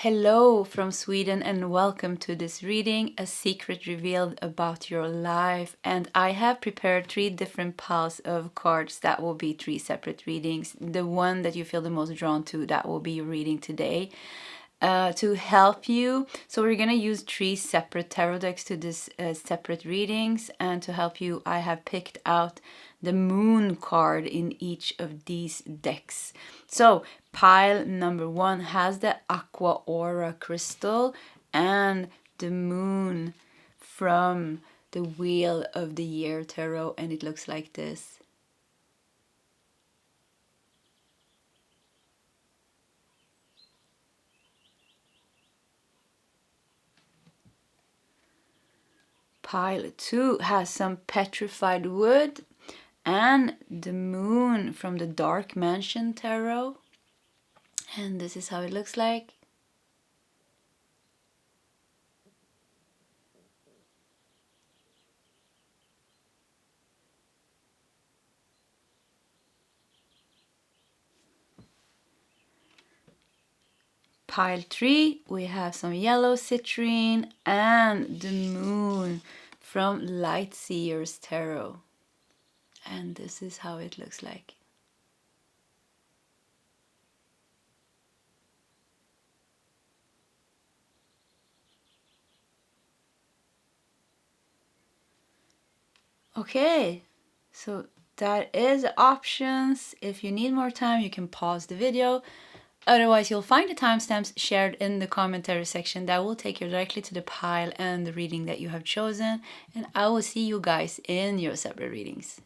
Hello from Sweden and welcome to this reading, a secret revealed about your life. And I have prepared 3 different piles of cards that will be 3 separate readings. The one that you feel the most drawn to, that will be your reading today. To help you. So we're going to use 3 separate tarot decks to this separate readings, and to help you I have picked out the moon card in each of these decks. So pile number 1 has the aqua aura crystal and the moon from the Wheel of the Year tarot, and it looks like this. Pile 2 has some petrified wood and the moon from the Dark Mansion tarot. And this is how it looks like. Pile 3, we have some yellow citrine and the moon from Light Seers tarot. And this is how it looks like. Okay, so that is options. If you need more time, you can pause the video. Otherwise, you'll find the timestamps shared in the commentary section that will take you directly to the pile and the reading that you have chosen. And I will see you guys in your separate readings.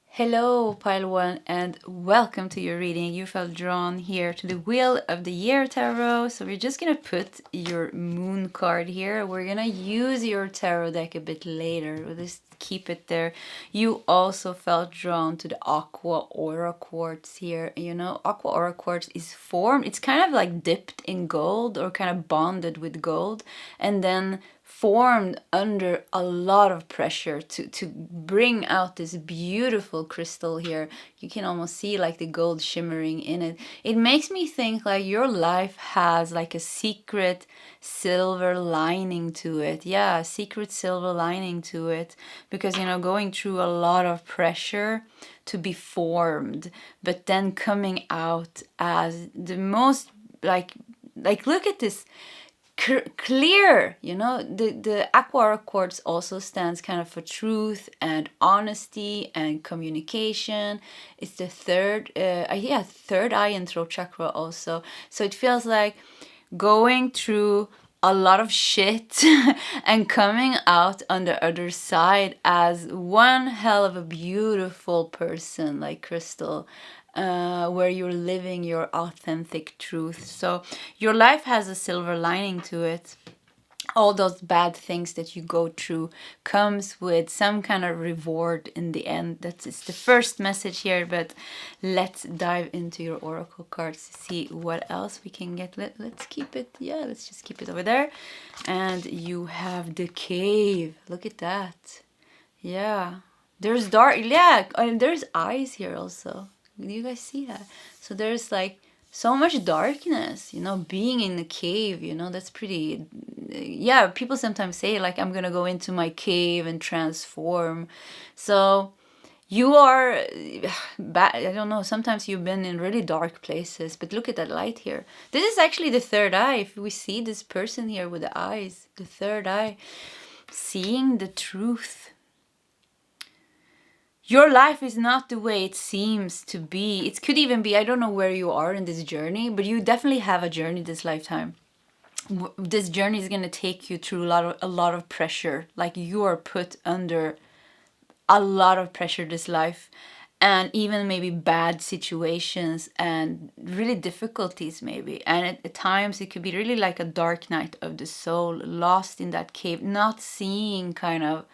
Hello, pile 1, and welcome to your reading. You felt drawn here to the Wheel of the Year tarot. So we're just going to put your moon card here. We're going to use your tarot deck a bit later. We'll just keep it there. You also felt drawn to the aqua aura quartz here. You know, aqua aura quartz is formed. It's kind of like dipped in gold or kind of bonded with gold, and then formed under a lot of pressure to bring out this beautiful crystal here. You can almost see like the gold shimmering in it. It makes me think like your life has like a secret silver lining to it. Yeah, a secret silver lining to it, because, you know, going through a lot of pressure to be formed, but then coming out as the most like look at this clear, you know. The aqua quartz also stands kind of for truth and honesty and communication. It's the third eye and throat chakra also. So it feels like going through a lot of shit and coming out on the other side as one hell of a beautiful person, like Crystal, where you're living your authentic truth. So your life has a silver lining to it. All those bad things that you go through comes with some kind of reward in the end. That's the first message here, but let's dive into your oracle cards to see what else we can get. Let's keep it, let's just keep it over there. And you have the cave. Look at that. Yeah, there's dark, and there's eyes here also. Do you guys see that? So there's like so much darkness, you know, being in the cave, you know, that's pretty, yeah, people sometimes say like, I'm gonna go into my cave and transform. So you are, I don't know, sometimes you've been in really dark places, but look at that light here. This is actually the third eye. If we see this person here with the eyes, the third eye, seeing the truth. Your life is not the way it seems to be. It could even be, I don't know where you are in this journey, but you definitely have a journey this lifetime. This journey is going to take you through a lot of pressure. Like you are put under a lot of pressure this life, and even maybe bad situations and really difficulties maybe. And at times it could be really like a dark night of the soul, lost in that cave, not seeing, kind of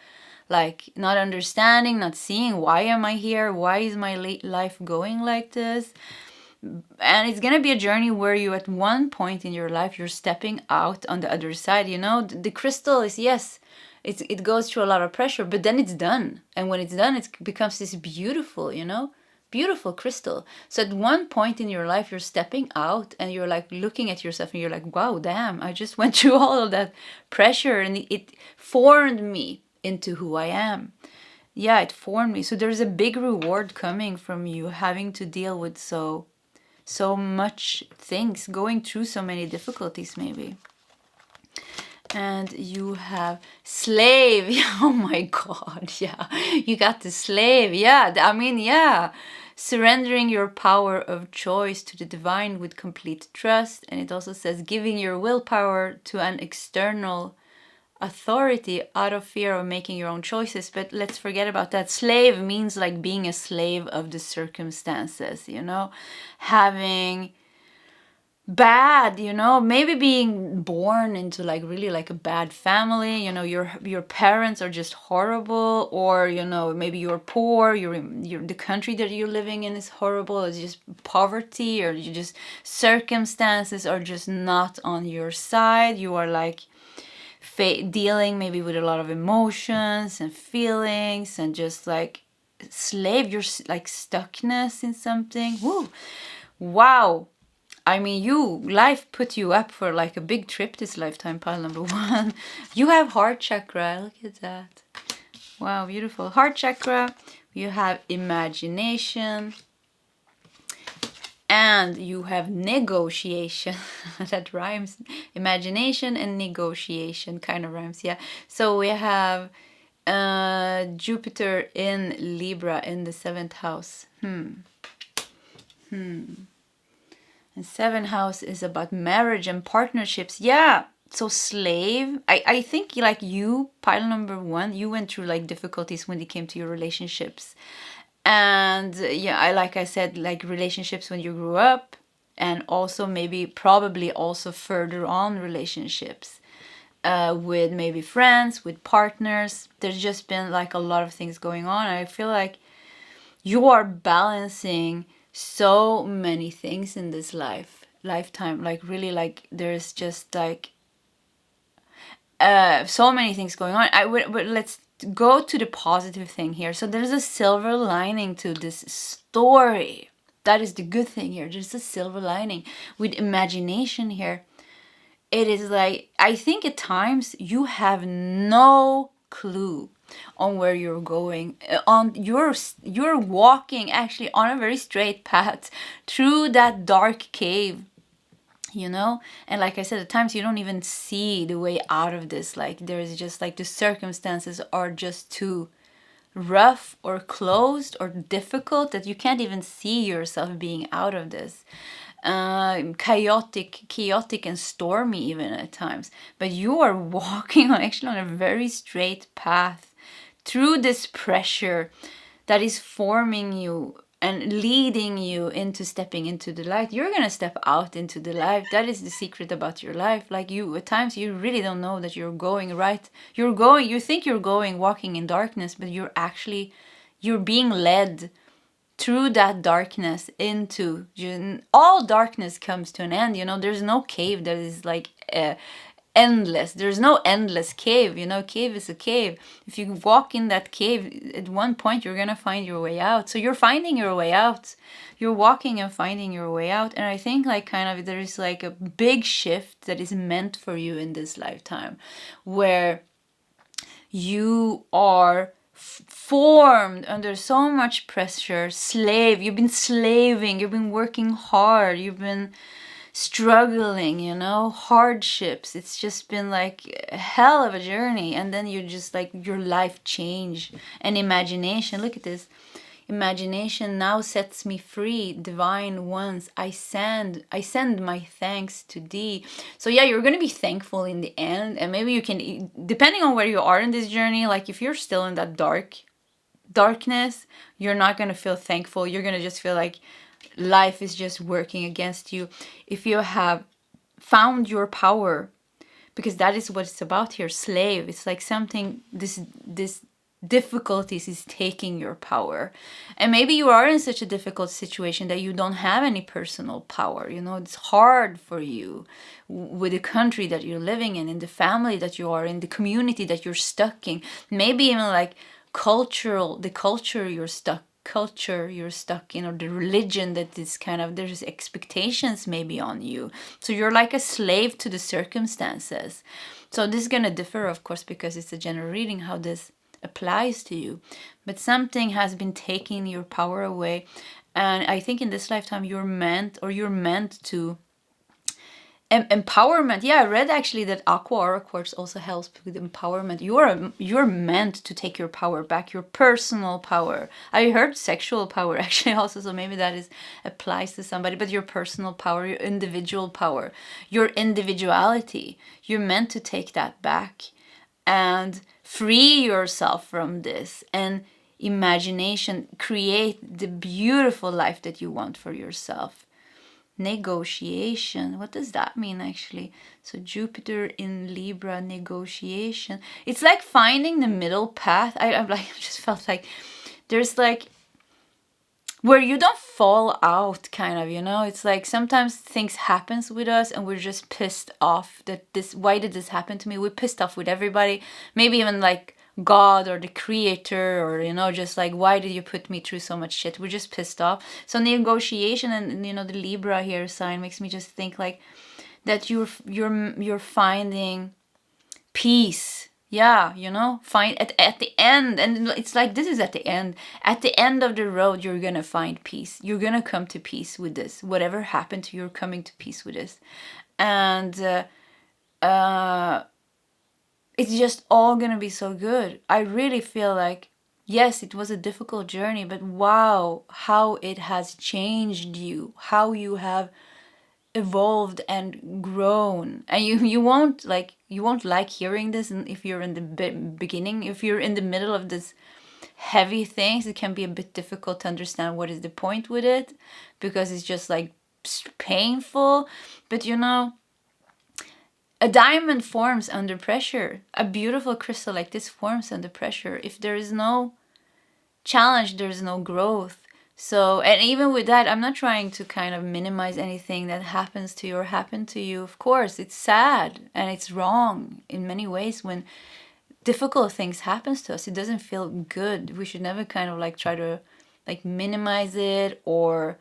like not understanding, not seeing, why am I here? Why is my life going like this? And it's going to be a journey where you, at one point in your life, you're stepping out on the other side. You know, the crystal is, yes, it goes through a lot of pressure, but then it's done. And when it's done, it becomes this beautiful, you know, beautiful crystal. So at one point in your life, you're stepping out and you're like looking at yourself and you're like, wow, damn, I just went through all of that pressure and it formed me into who I am. Yeah, it formed me. So there's a big reward coming from you having to deal with so much things, going through so many difficulties maybe. And you have slave. Oh my God, yeah. You got the slave. Yeah, I mean, yeah. Surrendering your power of choice to the divine with complete trust. And it also says giving your willpower to an external authority out of fear of making your own choices. But let's forget about that. Slave means like being a slave of the circumstances, you know, having bad, you know, maybe being born into like really like a bad family, you know, your parents are just horrible, or you know, maybe you're poor, you're the country that you're living in is horrible, it's just poverty, or you just circumstances are just not on your side. You are like dealing maybe with a lot of emotions and feelings and just like slave, you're like stuckness in something. Woo. Wow. I mean, life put you up for like a big trip this lifetime, pile number 1. You have heart chakra. Look at that. Wow, beautiful. Heart chakra. You have imagination. And you have negotiation. That rhymes. Imagination and negotiation kind of rhymes, yeah. So we have Jupiter in Libra in the 7th house. And 7th house is about marriage and partnerships. Yeah. So slave. I think like you, pile number 1, you went through like difficulties when it came to your relationships. And yeah, like I said, like relationships when you grew up, and also maybe probably also further on relationships with maybe friends, with partners. There's just been like a lot of things going on. I feel like you are balancing so many things in this lifetime, like really, like there's just like so many things going on. But let's go to the positive thing here. So there's a silver lining to this story. That is the good thing here. There's a silver lining with imagination here. It is like, I think at times you have no clue on where you're going. You're walking actually on a very straight path through that dark cave, you know. And like I said, at times you don't even see the way out of this. Like there's just like the circumstances are just too rough or closed or difficult that you can't even see yourself being out of this. Chaotic and stormy even at times. But you are walking on a very straight path through this pressure that is forming you and leading you into stepping into the light. You're gonna step out into the light. That is the secret about your life. Like you, at times you really don't know that you're going right. You think you're going walking in darkness, but you're being led through that darkness into, all darkness comes to an end, you know. There's no cave that is like endless. There's no endless cave, you know. Cave is a cave. If you walk in that cave, at one point you're gonna find your way out. So you're finding your way out. You're walking and finding your way out. And I think like kind of there is like a big shift that is meant for you in this lifetime, where you are formed under so much pressure. You've been slaving, you've been working hard, you've been struggling, you know, hardships. It's just been like a hell of a journey. And then you're just like, your life changed. And imagination, look at this. Imagination now sets me free, divine ones. I send my thanks to thee. So yeah, you're gonna be thankful in the end. And maybe you can, depending on where you are in this journey, like if you're still in that darkness, you're not gonna feel thankful. You're gonna just feel like life is just working against you. If you have found your power, because that is what it's about here, slave. It's like something, this difficulties is taking your power. And maybe you are in such a difficult situation that you don't have any personal power. You know, it's hard for you with the country that you're living in the family that you are in, the community that you're stuck in. Maybe even like the culture you're stuck culture you're stuck in, or the religion that is kind of, there's expectations maybe on you. So you're like a slave to the circumstances. So this is going to differ, of course, because it's a general reading, how this applies to you. But something has been taking your power away. And I think in this lifetime you're meant to empowerment. Yeah, I read actually that aqua aura quartz also helps with empowerment. You're meant to take your power back, your personal power. I heard sexual power actually also, so maybe that applies to somebody. But your personal power, your individual power, your individuality, you're meant to take that back and free yourself from this, and imagination, create the beautiful life that you want for yourself. Negotiation, what does that mean actually? So Jupiter in Libra, negotiation, it's like finding the middle path. I just felt like there's like where you don't fall out, kind of, it's like sometimes things happens with us and we're just pissed off that why did this happen to me? We're pissed off with everybody, maybe even like God or the creator, or just like, why did you put me through so much shit? We're just pissed off. So negotiation, and the Libra here sign makes me just think like that you're finding peace. Yeah, find at the end, and it's like this is at the end. At the end of the road, you're gonna find peace. You're gonna come to peace with this. Whatever happened to you, you're coming to peace with this, and it's just all gonna be so good. I really feel like, yes, it was a difficult journey, but wow, how it has changed you, how you have evolved and grown. And you won't like hearing this, and if you're in the beginning, if you're in the middle of this heavy things, it can be a bit difficult to understand what is the point with it, because it's just like painful. But a diamond forms under pressure. A beautiful crystal like this forms under pressure. If there is no challenge, there is no growth. So, and even with that, I'm not trying to kind of minimize anything that happens to you or happened to you. Of course, it's sad and it's wrong in many ways when difficult things happens to us. It doesn't feel good. We should never kind of like try to like minimize it, or,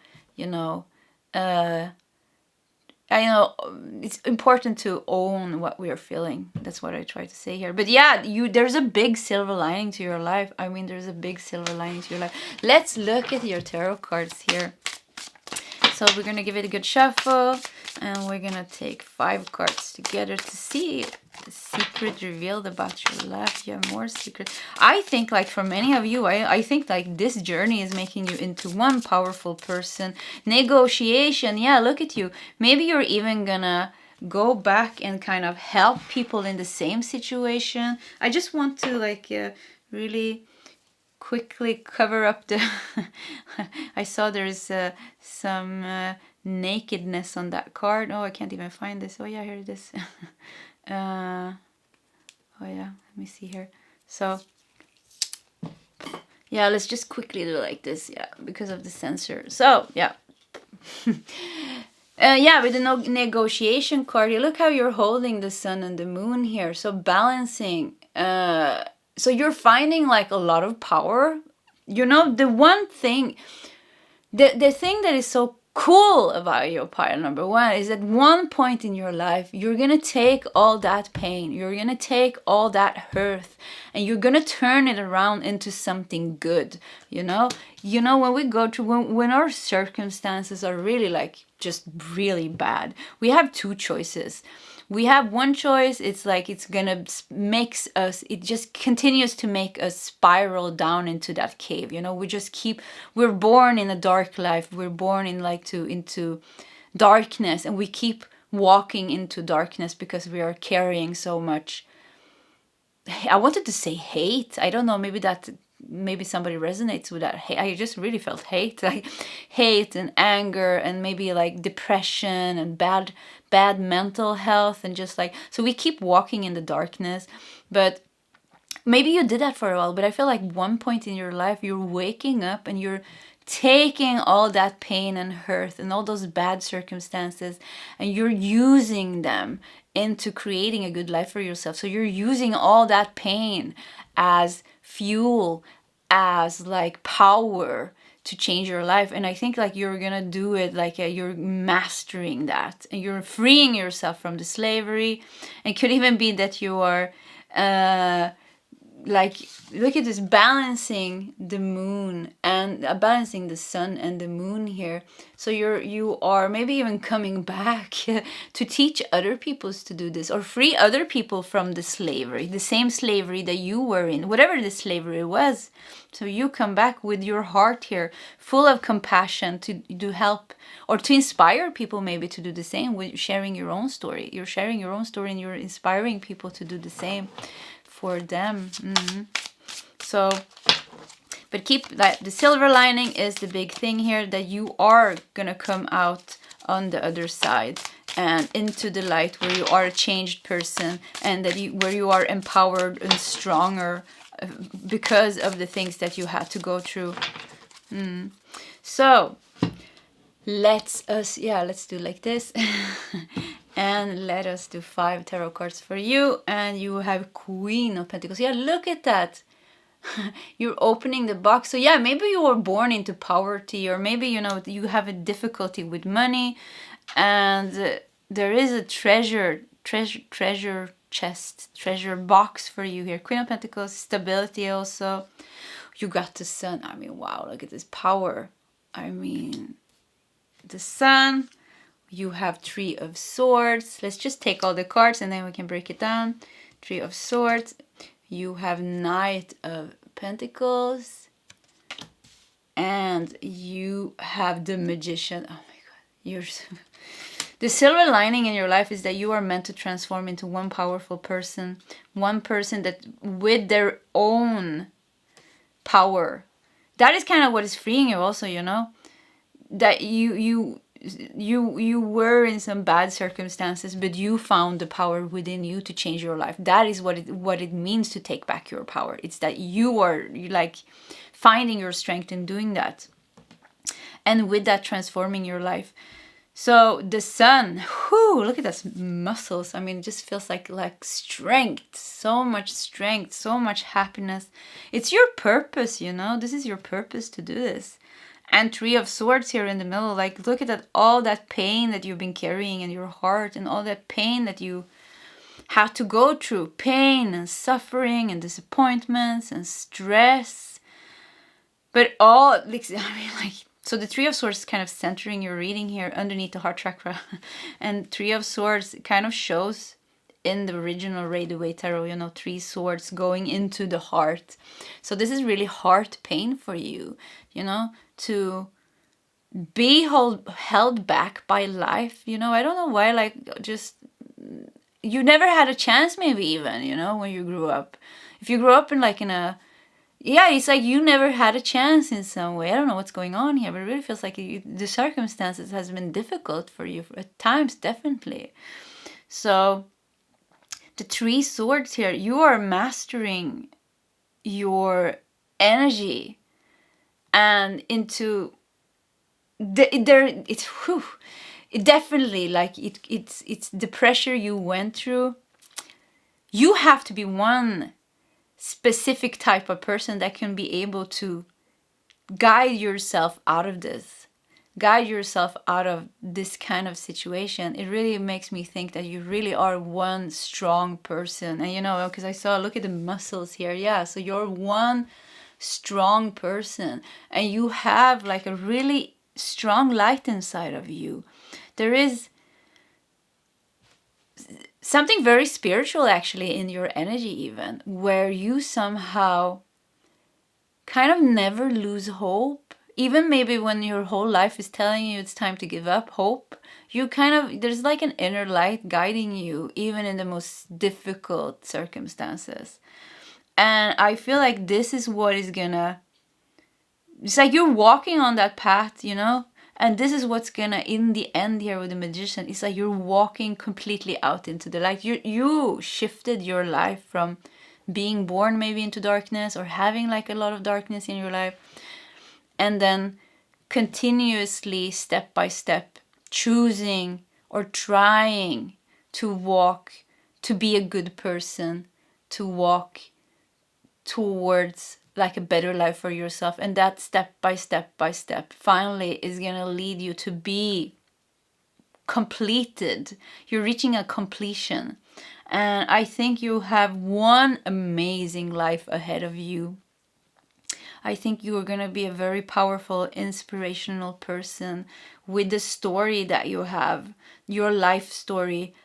I know it's important to own what we are feeling. That's what I try to say here. But yeah, there's a big silver lining to your life. I mean, there's a big silver lining to your life. Let's look at your tarot cards here. So we're going to give it a good shuffle, and we're going to take 5 cards together to see the secret revealed about your life. You have more secrets. I think like for many of you, I think like this journey is making you into one powerful person. Negotiation. Yeah, look at you. Maybe you're even going to go back and kind of help people in the same situation. I just want to like really quickly cover up the I saw there's some nakedness on that card. Oh, I can't even find this. Oh yeah, here it is. Oh yeah, let me see here. So yeah, let's just quickly do like this. Yeah, because of the sensor. So yeah. Yeah, with the negotiation card, you look how you're holding the sun and the moon here. So balancing. So you're finding like a lot of power. The one thing, the thing that is so cool about your pile number 1 is at one point in your life, you're going to take all that pain, you're going to take all that hurt, and you're going to turn it around into something good. When we go through, when our circumstances are really like just really bad, we have 2 choices. We have one choice, it's like it's gonna makes us, it just continues to make us spiral down into that cave. We're born in a dark life, we're born in into darkness, and we keep walking into darkness because we are carrying so much, I wanted to say hate, I don't know, maybe somebody resonates with that. I just really felt hate, like hate and anger, and maybe like depression and bad mental health, and just like, so we keep walking in the darkness. But maybe you did that for a while, but I feel like one point in your life you're waking up and you're taking all that pain and hurt and all those bad circumstances, and you're using them into creating a good life for yourself. So you're using all that pain as fuel, as like power to change your life. And I think like you're gonna do it like you're mastering that, and you're freeing yourself from the slavery. And it could even be that you are like, look at this, balancing the moon and balancing the sun and the moon here. So you are maybe even coming back to teach other people to do this, or free other people from the slavery, the same slavery that you were in, whatever the slavery was. So you come back with your heart here full of compassion to help or to inspire people maybe to do the same, with sharing your own story. You're sharing your own story and you're inspiring people to do the same for them. So, but keep that, the silver lining is the big thing here, that you are gonna come out on the other side and into the light, where you are a changed person, and that where you are empowered and stronger because of the things that you had to go through. So let's do like this. And let us do 5 tarot cards for you. And you have Queen of Pentacles. Yeah, look at that. You're opening the box. So yeah, maybe you were born into poverty, or maybe, you know, you have a difficulty with money, and there is a treasure chest, treasure box for you here. Queen of Pentacles, stability also. You got the Sun. I mean, wow, look at this power. I mean, the Sun. You have 3 of Swords. Let's just take all the cards and then we can break it down. 3 of Swords. You have Knight of Pentacles. And you have the Magician. Oh my God. You're so... The silver lining in your life is that you are meant to transform into one powerful person. One person that with their own power. That is kind of what is freeing you also, you know. That you were in some bad circumstances, but you found the power within you to change your life. That is what it means to take back your power. It's that you are like finding your strength in doing that, and with that transforming your life. So the Sun, whoo, look at those muscles. I mean, it just feels like strength, so much happiness. It's your purpose, you know. This is your purpose to do this. And 3 of Swords here in the middle. Like, look at that, all that pain that you've been carrying in your heart, and all that pain that you had to go through. Pain and suffering and disappointments and stress. But all, like, I mean, like, so the 3 of Swords is kind of centering your reading here underneath the heart chakra. And 3 of Swords kind of shows in the original Rider-Waite Tarot, you know, 3 swords going into the heart. So this is really heart pain for you, you know, to be held back by life, you know. I don't know why, like, just, you never had a chance maybe even, you know, when you grew up. If you grew up in like in a, yeah, it's like you never had a chance in some way. I don't know what's going on here, but it really feels like the circumstances has been difficult for you at times, definitely. So the 3 swords here, you are mastering your energy and into it definitely, like, it's the pressure you went through. You have to be one specific type of person that can be able to guide yourself out of this, guide yourself out of this kind of situation. It really makes me think that you really are one strong person. And you know, because I saw, look at the muscles here. Yeah, so you're one strong person, and you have like a really strong light inside of you. There is something very spiritual actually in your energy, even, where you somehow kind of never lose hope. Even maybe when your whole life is telling you it's time to give up hope, you kind of, there's like an inner light guiding you even in the most difficult circumstances. And I feel like this is what is gonna, it's like you're walking on that path, you know. And this is what's gonna, in the end here with the Magician, it's like you're walking completely out into the light. You shifted your life from being born maybe into darkness, or having like a lot of darkness in your life, and then continuously, step by step, choosing or trying to walk, to be a good person, to walk towards like a better life for yourself. And that step by step finally is gonna lead you to be completed. You're reaching a completion. And I think you have one amazing life ahead of you. I think you are going to be a very powerful, inspirational person with the story that you have. Your life story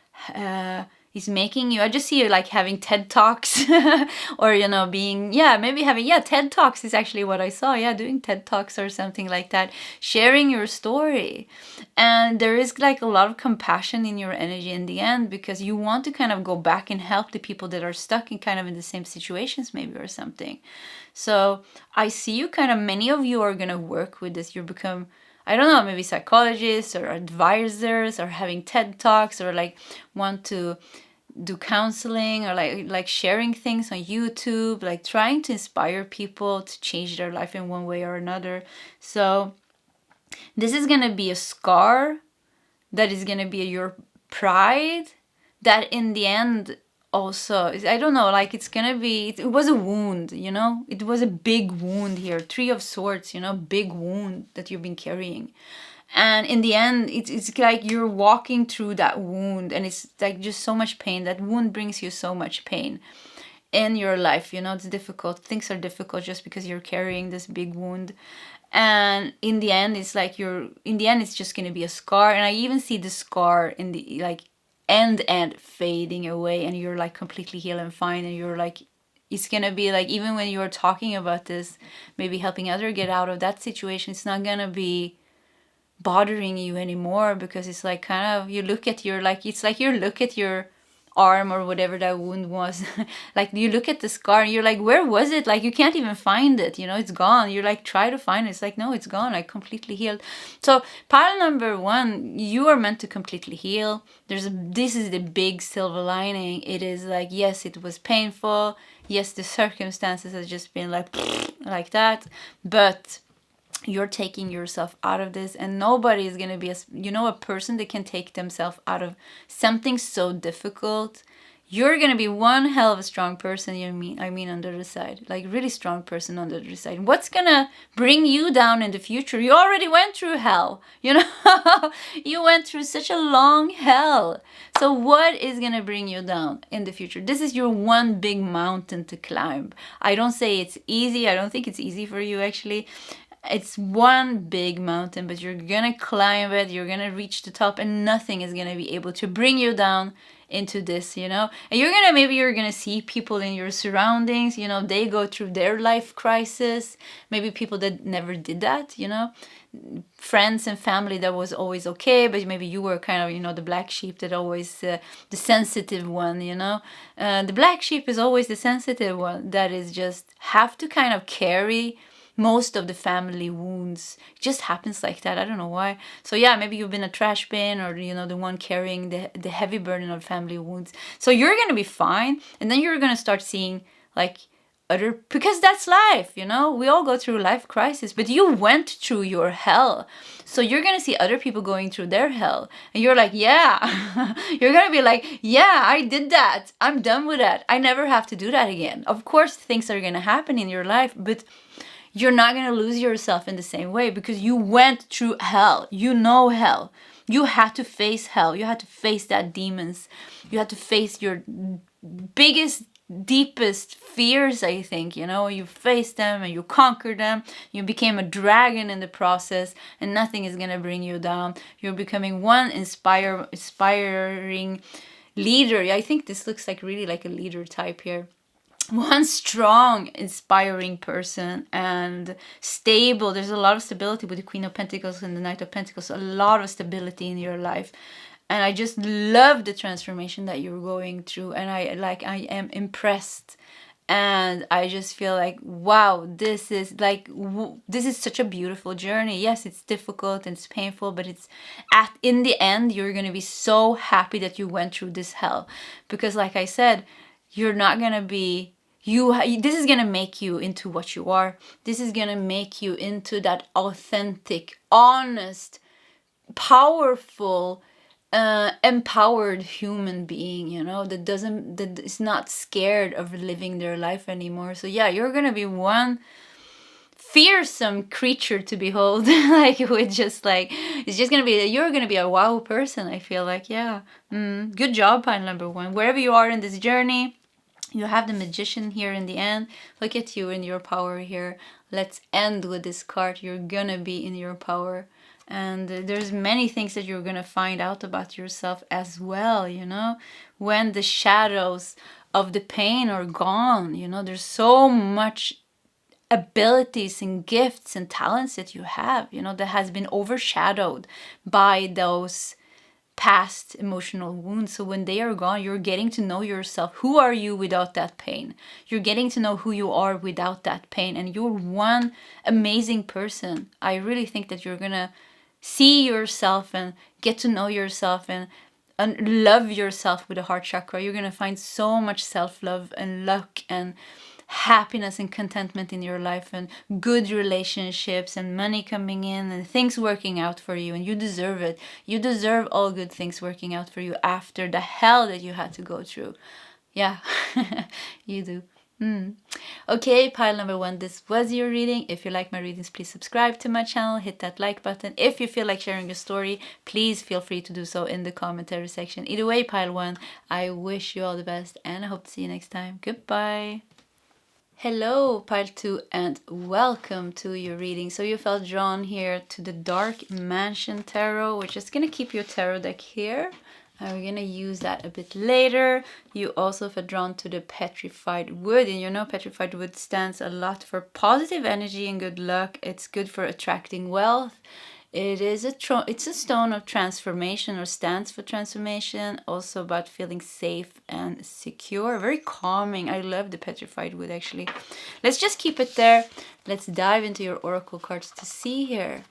is making you. I just see you like having TED Talks or, being, maybe having, TED Talks is actually what I saw. Yeah, doing TED Talks or something like that. Sharing your story. And there is like a lot of compassion in your energy in the end, because you want to kind of go back and help the people that are stuck in kind of in the same situations maybe or something. So I see you kind of, many of you are going to work with this. You become, I don't know, maybe psychologists or advisors or having TED Talks or like want to do counseling or like sharing things on YouTube, like trying to inspire people to change their life in one way or another. So this is going to be a scar that is going to be your pride that in the end also, I don't know, like it's gonna be, it was a wound, it was a big wound here, 3 of Swords, big wound that you've been carrying. And in the end, it's like you're walking through that wound, and it's like just so much pain. That wound brings you so much pain in your life. It's difficult. Things are difficult just because you're carrying this big wound. And in the end, it's like it's just going to be a scar. And I even see the scar in the, like, end fading away, and you're like completely healed and fine. And you're like, it's going to be like, even when you're talking about this, maybe helping others get out of that situation, it's not going to be bothering you anymore, because it's like kind of, you look at your, like, it's like you look at your arm or whatever that wound was like you look at the scar and you're like, where was it? Like you can't even find it, it's gone. You're like, try to find it, it's like, no, it's gone, like completely healed. So pile number 1, you are meant to completely heal. This is the big silver lining. It is like, yes, it was painful, yes, the circumstances has just been like that, but you're taking yourself out of this, and nobody is going to be a person that can take themselves out of something so difficult. You're going to be one hell of a strong person. I mean on the other side, like really strong person on the other side. What's going to bring you down in the future? You already went through hell, you went through such a long hell. So what is going to bring you down in the future? This is your one big mountain to climb. I don't say it's easy. I don't think it's easy for you, actually. It's one big mountain, but you're gonna climb it, you're gonna reach the top, and nothing is gonna be able to bring you down into this, and you're gonna see people in your surroundings, they go through their life crisis, maybe people that never did that, friends and family that was always okay, but maybe you were kind of, the black sheep that always, the sensitive one, the black sheep is always the sensitive one that is just have to kind of carry most of the family wounds. It just happens like that. I don't know why. So yeah, maybe you've been a trash bin, or the one carrying the heavy burden of family wounds. So you're gonna be fine, and then you're gonna start seeing like because that's life, we all go through life crisis, but you went through your hell. So you're gonna see other people going through their hell, and you're like, yeah. You're gonna be like, yeah, I did that, I'm done with that, I never have to do that again. Of course things are gonna happen in your life, but you're not going to lose yourself in the same way, because you went through hell. Hell. You had to face hell. You had to face that demons. You had to face your biggest, deepest fears, I think. You faced them and you conquered them. You became a dragon in the process, and nothing is going to bring you down. You're becoming one inspiring leader. I think this looks like really like a leader type here. One strong, inspiring person and stable. There's a lot of stability with the Queen of Pentacles and the Knight of Pentacles. A lot of stability in your life. And I just love the transformation that you're going through. And I am impressed. And I just feel like, wow, this is such a beautiful journey. Yes, it's difficult and it's painful, but in the end, you're going to be so happy that you went through this hell. Because like I said, you're not going to be... this is going to make you into what you are. This is going to make you into that authentic, honest, powerful, empowered human being, you know, that is not scared of living their life anymore. So yeah, you're gonna be one fearsome creature to behold. Like, with just like, it's just gonna be, you're gonna be a wow person, I feel like. Yeah. Good job, pile number 1. Wherever you are in this journey, you have the Magician here in the end. Look at you in your power here. Let's end with this card. You're gonna be in your power. And there's many things that you're gonna find out about yourself as well, you know, when the shadows of the pain are gone. You know, there's so much abilities and gifts and talents that you have, you know, that has been overshadowed by those past emotional wounds. So when they are gone, you're getting to know yourself. Who are you without that pain? You're getting to know who you are without that pain, and you're one amazing person. I really think that you're gonna see yourself and get to know yourself and love yourself with the heart chakra. You're gonna find so much self-love and luck and happiness and contentment in your life, and good relationships and money coming in and things working out for you. And you deserve it. You deserve all good things working out for you after the hell that you had to go through. Yeah. You do. Okay, pile number 1, this was your reading. If you like my readings, please subscribe to my channel, hit that like button. If you feel like sharing your story, please feel free to do so in the commentary section. Either way, pile 1, I wish you all the best, and I hope to see you next time. Goodbye. Hello, pile 2, and welcome to your reading. So you felt drawn here to the Dark Mansion Tarot. We're just going to keep your tarot deck here, and we're going to use that a bit later. You also felt drawn to the Petrified Wood, and you know Petrified Wood stands a lot for positive energy and good luck. It's good for attracting wealth. It is it's a stone of transformation, or stands for transformation. Also about feeling safe and secure. Very calming. I love the Petrified Wood, actually. Let's just keep it there. Let's dive into your oracle cards to see here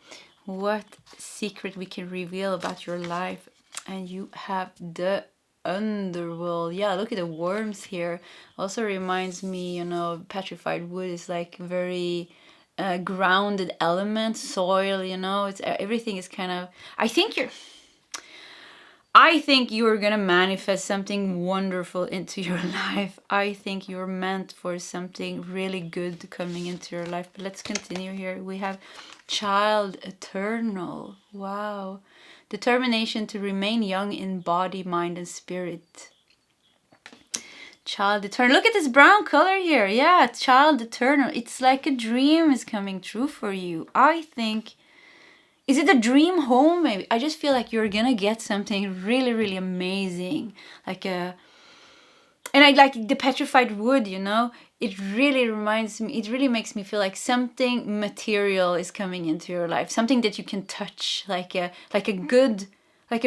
what secret we can reveal about your life. And you have the Underworld. Yeah, look at the worms here. Also reminds me, you know, Petrified Wood is like very grounded element, soil, you know, it's everything is kind of, I think you're gonna manifest something wonderful into your life. I think you're meant for something really good coming into your life. But let's continue here. We have Child Eternal. Wow. Determination to remain young in body, mind, and spirit. Child Eternal. Look at this brown color here. Yeah, Child Eternal. It's like a dream is coming true for you. I think, is it a dream home maybe? I just feel like you're gonna get something really, really amazing. And I like the Petrified Wood, you know? It really reminds me, it really makes me feel like something material is coming into your life. Something that you can touch, like a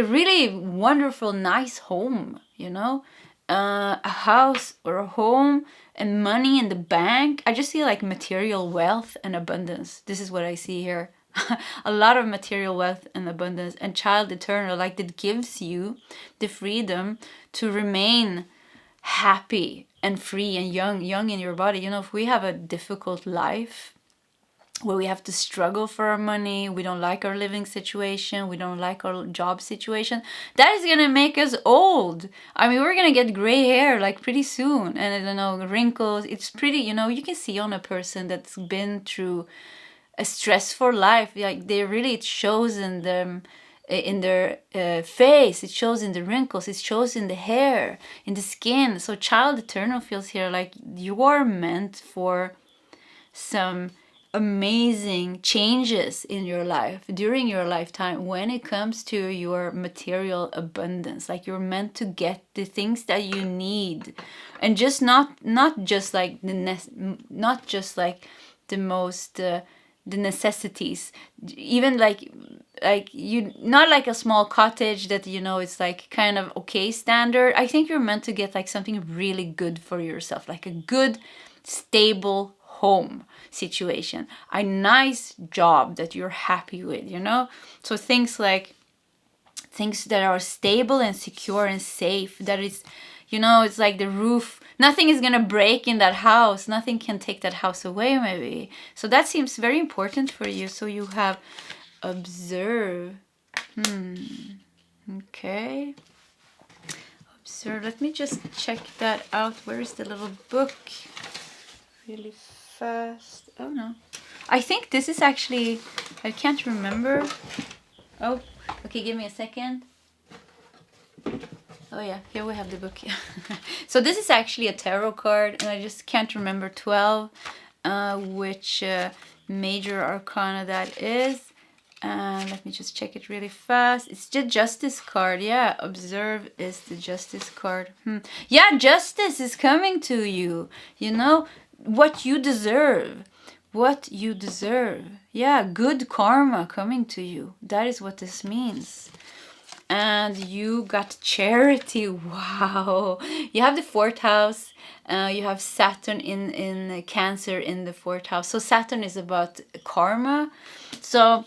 really wonderful, nice home, you know? A house or a home and money in the bank. I just see like material wealth and abundance. This is what I see here. A lot of material wealth and abundance. And Child Eternal, like, that gives you the freedom to remain happy and free and young in your body. You know, if we have a difficult life where we have to struggle for our money, we don't like our living situation, we don't like our job situation, that is gonna make us old. I mean, we're gonna get gray hair like pretty soon, and I don't know, wrinkles. It's pretty, you know, you can see on a person that's been through a stressful life, like they really, it shows in them, in their face, it shows in the wrinkles, it shows in the hair, in the skin. So Child Eternal feels here like you are meant for some amazing changes in your life during your lifetime when it comes to your material abundance. Like, you're meant to get the things that you need, and just not just like not just like the most the necessities, even like you, not like a small cottage that, you know, it's like kind of okay standard. I think you're meant to get like something really good for yourself, like a good stable home situation, a nice job that you're happy with, you know. So things that are stable and secure and safe, that is, you know, it's like the roof, nothing is gonna break in that house, nothing can take that house away maybe. So that seems very important for you. So you have observe. Okay. Observe. Let me just check that out. Where is the little book? Really fast. Oh no. I think this is actually, I can't remember. Oh, okay, give me a second. Oh yeah, here we have the book. So this is actually a tarot card, and I just can't remember 12, which major arcana that is. Let me just check it really fast. It's the Justice card. Yeah, observe is the Justice card. Yeah, justice is coming to you. You know, what you deserve. What you deserve. Yeah, good karma coming to you. That is what this means. And you got charity. Wow. You have the 4th house. You have Saturn in Cancer in the 4th house. So Saturn is about karma. So,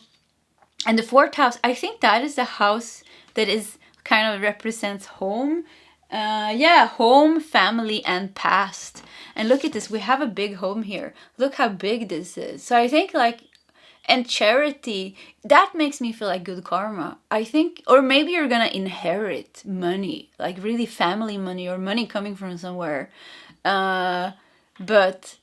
and the 4th house, I think that is the house that is kind of represents home. Yeah, home, family, and past. And look at this. We have a big home here. Look how big this is. So I think like, and charity, that makes me feel like good karma. I think, or maybe you're gonna inherit money, like really family money or money coming from somewhere. But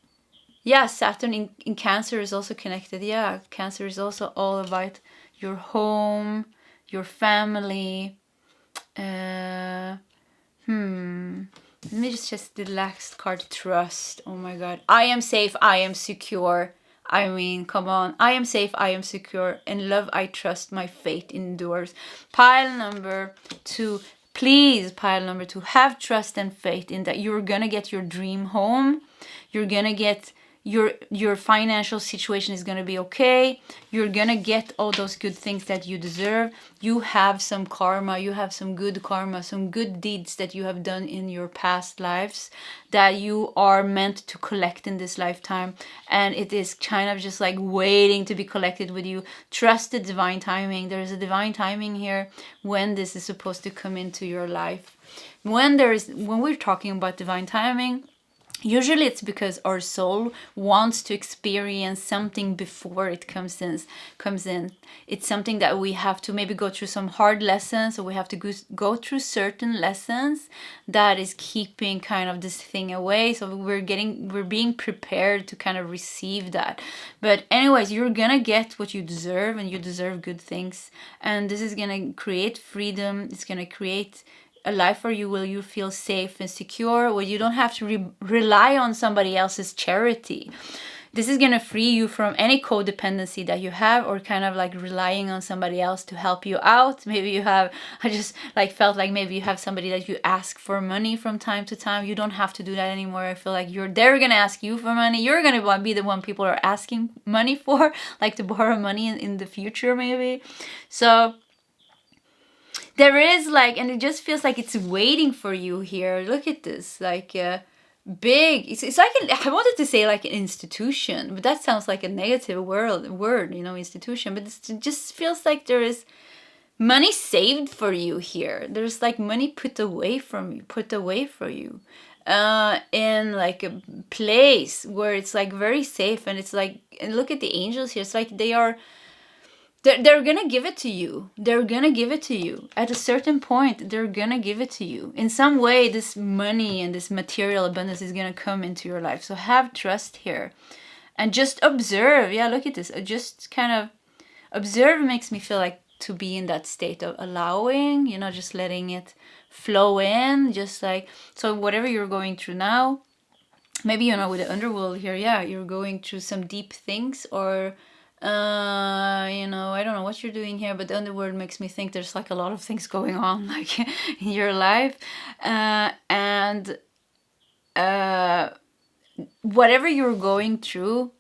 yeah, Saturn in Cancer is also connected. Yeah, Cancer is also all about your home, your family. Let me just the last card, Trust. Oh my god. I am safe, I am secure. I mean, come on. I am safe, I am secure. In love, I trust, my fate endures. Pile number 2. Please, pile number 2. Have trust and faith in that you're gonna get your dream home. You're gonna get your financial situation is gonna be okay. You're gonna get all those good things that you deserve. You have some karma. You have some good karma, some good deeds that you have done in your past lives that you are meant to collect in this lifetime. And it is kind of just like waiting to be collected with you. Trust the divine timing. There is a divine timing here when this is supposed to come into your life. When we're talking about divine timing, usually it's because our soul wants to experience something before it comes in. It's something that we have to maybe go through some hard lessons, or we have to go through certain lessons that is keeping kind of this thing away. So we're being prepared to kind of receive that. But anyways, you're gonna get what you deserve, and you deserve good things. And this is gonna create freedom. It's gonna create a life where you will feel safe and secure, where you don't have to rely on somebody else's charity. This is going to free you from any codependency that you have, or kind of like relying on somebody else to help you out. Maybe you have, I just like felt like maybe you have somebody that you ask for money from time to time. You don't have to do that anymore. I feel like they're going to ask you for money. You're going to be the one people are asking money for, like to borrow money in the future maybe. So there is like, and it just feels like it's waiting for you here. Look at this, like big. It's like I wanted to say like an institution, but that sounds like a negative word, you know, institution. But it just feels like there is money saved for you here. There's like money put away for you, in like a place where it's like very safe, and it's like, and look at the angels here. It's like they're gonna give it to you. They're gonna give it to you. At a certain point, they're gonna give it to you. In some way, this money and this material abundance is gonna come into your life. So have trust here. And just observe. Yeah, look at this. Just kind of observe makes me feel like to be in that state of allowing, you know, just letting it flow in. Just like, so whatever you're going through now, maybe, you know, with the underworld here, yeah, you're going through some deep things, or you know, I don't know what you're doing here, but the underworld makes me think there's like a lot of things going on like in your life, and whatever you're going through,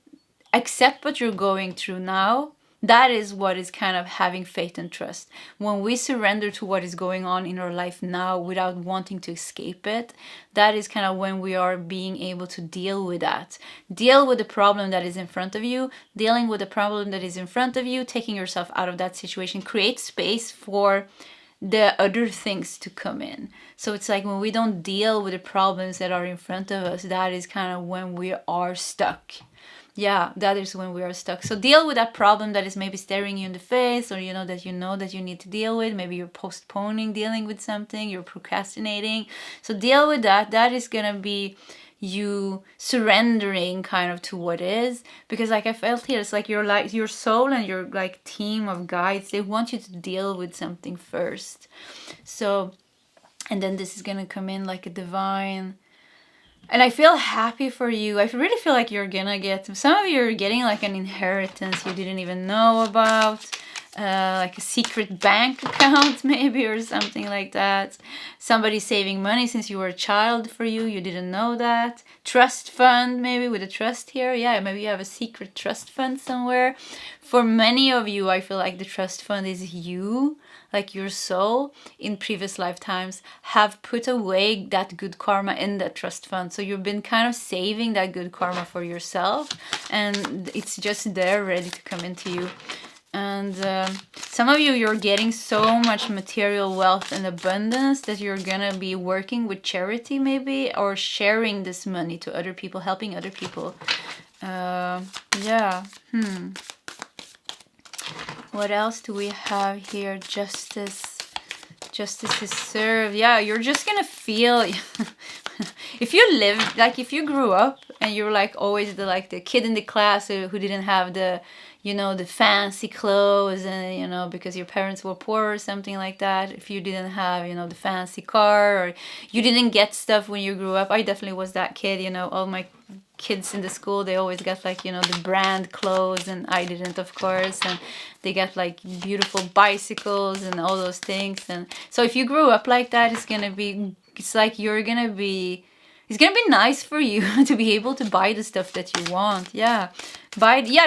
accept what you're going through now. That is what is kind of having faith and trust. When we surrender to what is going on in our life now without wanting to escape it, that is kind of when we are being able to deal with that. Deal with the problem that is in front of you. Dealing with the problem that is in front of you, taking yourself out of that situation, create space for the other things to come in. So it's like when we don't deal with the problems that are in front of us, that is kind of when we are stuck. yeah, that is when we are stuck. So deal with that problem that is maybe staring you in the face, or that you need to deal with. Maybe you're postponing dealing with something, you're procrastinating. So deal with that. That is gonna be you surrendering kind of to what is, because like I felt here, it's like your soul and your like team of guides, they want you to deal with something first. So, and then this is gonna come in like a divine. And I feel happy for you. I really feel like you're gonna get, some of you are getting like an inheritance you didn't even know about. Like a secret bank account maybe, or something like that. Somebody saving money since you were a child for you. You didn't know that. Trust fund maybe, with a trust here. Yeah, maybe you have a secret trust fund somewhere. For many of you, I feel like the trust fund is you. Like your soul in previous lifetimes have put away that good karma in that trust fund. So you've been kind of saving that good karma for yourself, and it's just there ready to come into you. And some of you, you're getting so much material wealth and abundance that you're gonna be working with charity maybe, or sharing this money to other people, helping other people. Yeah. What else do we have here? Justice. Justice is served. Yeah, you're just gonna feel if you live, like if you grew up and you're like always the kid in the class who didn't have the the fancy clothes, and because your parents were poor or something like that. If you didn't have the fancy car, or you didn't get stuff when you grew up. I definitely was that kid. All my kids in the school, they always got like the brand clothes, and I didn't, of course. And they got like beautiful bicycles and all those things. And so if you grew up like that, it's gonna be nice for you to be able to buy the stuff that you want. Yeah.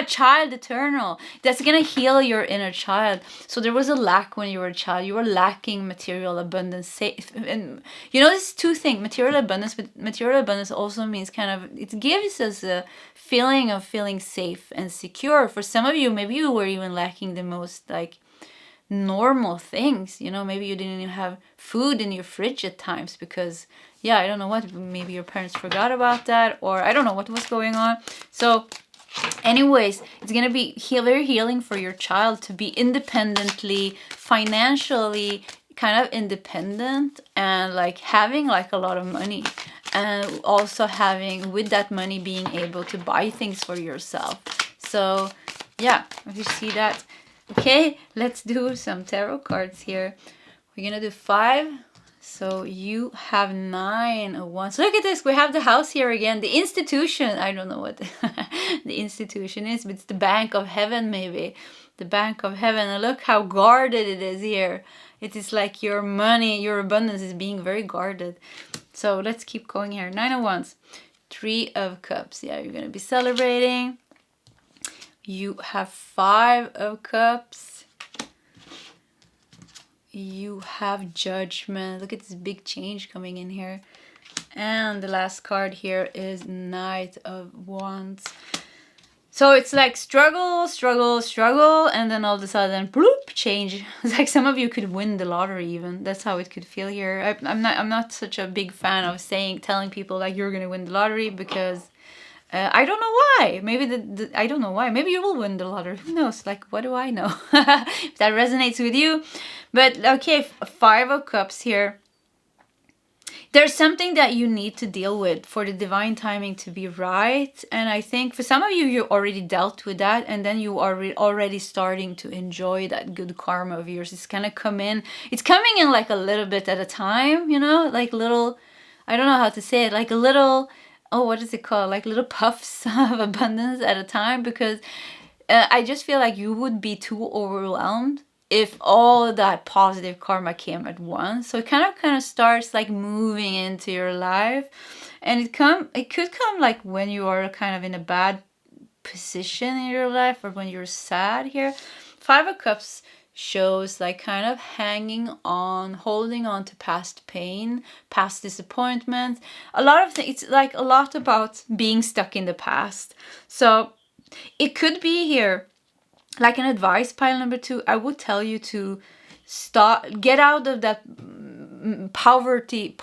Child eternal. That's gonna heal your inner child. So there was a lack when you were a child. You were lacking material abundance. And this is two things. Material abundance, but material abundance also means kind of, it gives us a feeling of feeling safe and secure. For some of you, maybe you were even lacking the most like normal things. Maybe you didn't even have food in your fridge at times because I don't know what, maybe your parents forgot about that, or I don't know what was going on. So anyways, it's gonna be very healing for your child to be independently, financially kind of independent, and like having like a lot of money, and also having with that money being able to buy things for yourself. So yeah, if you see that. Okay, let's do some tarot cards here. We're gonna do 5. So you have 9 of Wands. Look at this. We have the house here again. The institution. I don't know what the institution is, but it's the Bank of Heaven maybe. The Bank of Heaven. And look how guarded it is here. It is like your money, your abundance is being very guarded. So let's keep going here. 9 of Wands. 3 of Cups. Yeah, you're going to be celebrating. You have 5 of Cups. You have Judgment. Look at this big change coming in here. And the last card here is Knight of Wands. So it's like struggle, and then all of a sudden, bloop, change. It's like some of you could win the lottery even. That's how it could feel here. I'm not such a big fan of telling people like you're gonna win the lottery, because I don't know why. Maybe I don't know why. Maybe you will win the lottery. Who knows? Like, what do I know? If that resonates with you. But okay, 5 of Cups here. There's something that you need to deal with for the divine timing to be right. And I think for some of you, you already dealt with that. And then you are already starting to enjoy that good karma of yours. It's kind of it's coming in like a little bit at a time, like little, I don't know how to say it, like a little, what is it called? Like little puffs of abundance at a time, because I just feel like you would be too overwhelmed if all of that positive karma came at once. So it kind of starts like moving into your life, and it could come like when you are kind of in a bad position in your life, or when you're sad here. 5 of Cups shows like kind of holding on to past pain, past disappointment. A lot of things. It's like a lot about being stuck in the past. So it could be here. Like an advice, pile number 2, I would tell you to get out of that poverty,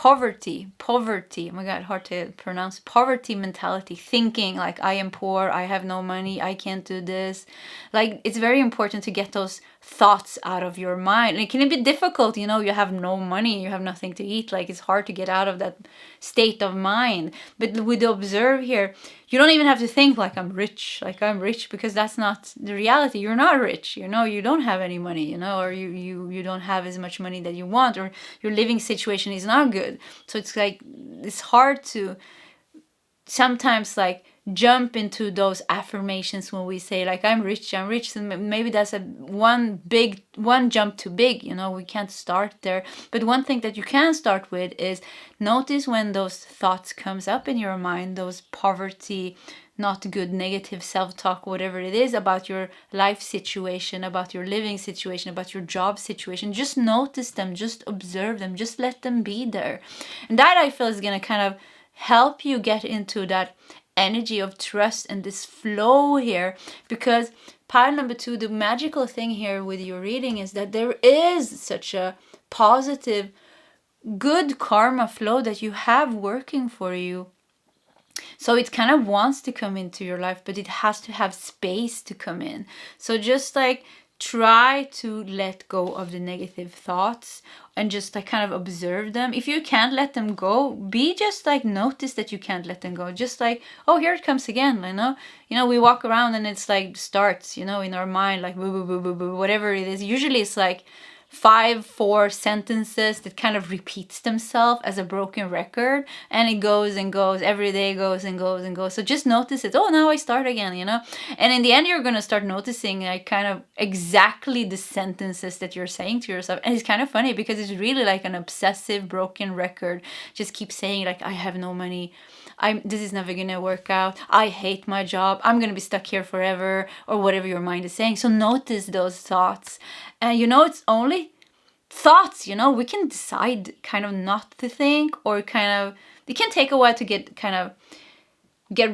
oh my god, hard to pronounce, poverty mentality, thinking like I am poor, I have no money, I can't do this. Like, it's very important to get those thoughts out of your mind. And it can be difficult, you know, you have no money, you have nothing to eat, like it's hard to get out of that state of mind. But with the observe here, you don't even have to think like I'm rich, because that's not the reality. You're not rich, you know, you don't have any money, you know, or you don't have as much money that you want, or your living situation is not good. So it's like, it's hard to sometimes like jump into those affirmations when we say like I'm rich. So maybe that's one jump too big, you know, we can't start there. But one thing that you can start with is notice when those thoughts comes up in your mind, those poverty, not good, negative self-talk, whatever it is about your life situation, about your living situation, about your job situation. Just notice them, just observe them, just let them be there. And that, I feel, is going to kind of help you get into that energy of trust and this flow here. Because pile number 2, the magical thing here with your reading is that there is such a positive, good karma flow that you have working for you. So it kind of wants to come into your life, but it has to have space to come in. So just like try to let go of the negative thoughts and just like kind of observe them. If you can't let them go, be just like notice that you can't let them go. Just like, oh, here it comes again, you know, we walk around and it's like starts, you know, in our mind, like boo, boo, boo, boo, boo, whatever it is. Usually it's like 4 sentences that kind of repeats themselves as a broken record, and it goes and goes, every day goes and goes and goes. So just notice it. Oh, now I start again, you know. And in the end, you're gonna start noticing like kind of exactly the sentences that you're saying to yourself. And it's kind of funny because it's really like an obsessive broken record. Just keep saying like, I have no money, this is never gonna work out, I hate my job, I'm gonna be stuck here forever, or whatever your mind is saying. So notice those thoughts. And you know, it's only thoughts, you know, we can decide kind of not to think, or kind of, it can take a while to get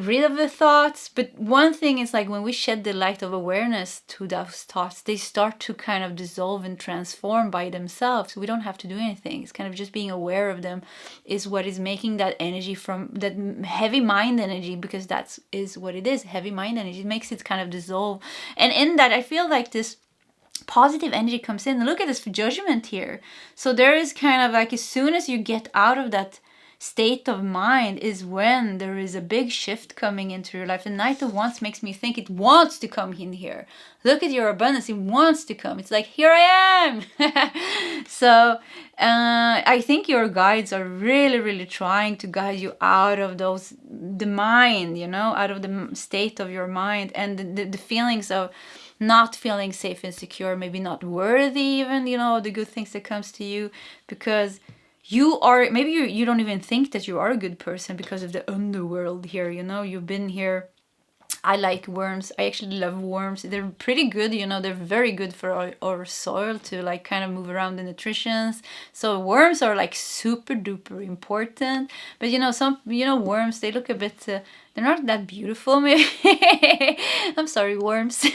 rid of the thoughts. But one thing is like when we shed the light of awareness to those thoughts, they start to kind of dissolve and transform by themselves. We don't have to do anything. It's kind of just being aware of them is what is making that energy, from that heavy mind energy, because that is what it is, heavy mind energy. It makes it kind of dissolve. And in that, I feel like this positive energy comes in. Look at this judgment here. So there is kind of like, as soon as you get out of that state of mind is when there is a big shift coming into your life. The Knight of Wands makes me think it wants to come in here. Look at your abundance. It wants to come. It's like, here I am. So I think your guides are really, really trying to guide you out of the mind, you know, out of the state of your mind, and the feelings of not feeling safe and secure, maybe not worthy even, you know, the good things that comes to you, because you are, maybe you don't even think that you are a good person because of the underworld here, you know. You've been here. I like worms. I actually love worms. They're pretty good, you know, they're very good for our soil to like kind of move around the nutritions. So worms are like super duper important. But you know, some, you know, worms, they look a bit, they're not that beautiful maybe. I'm sorry, worms.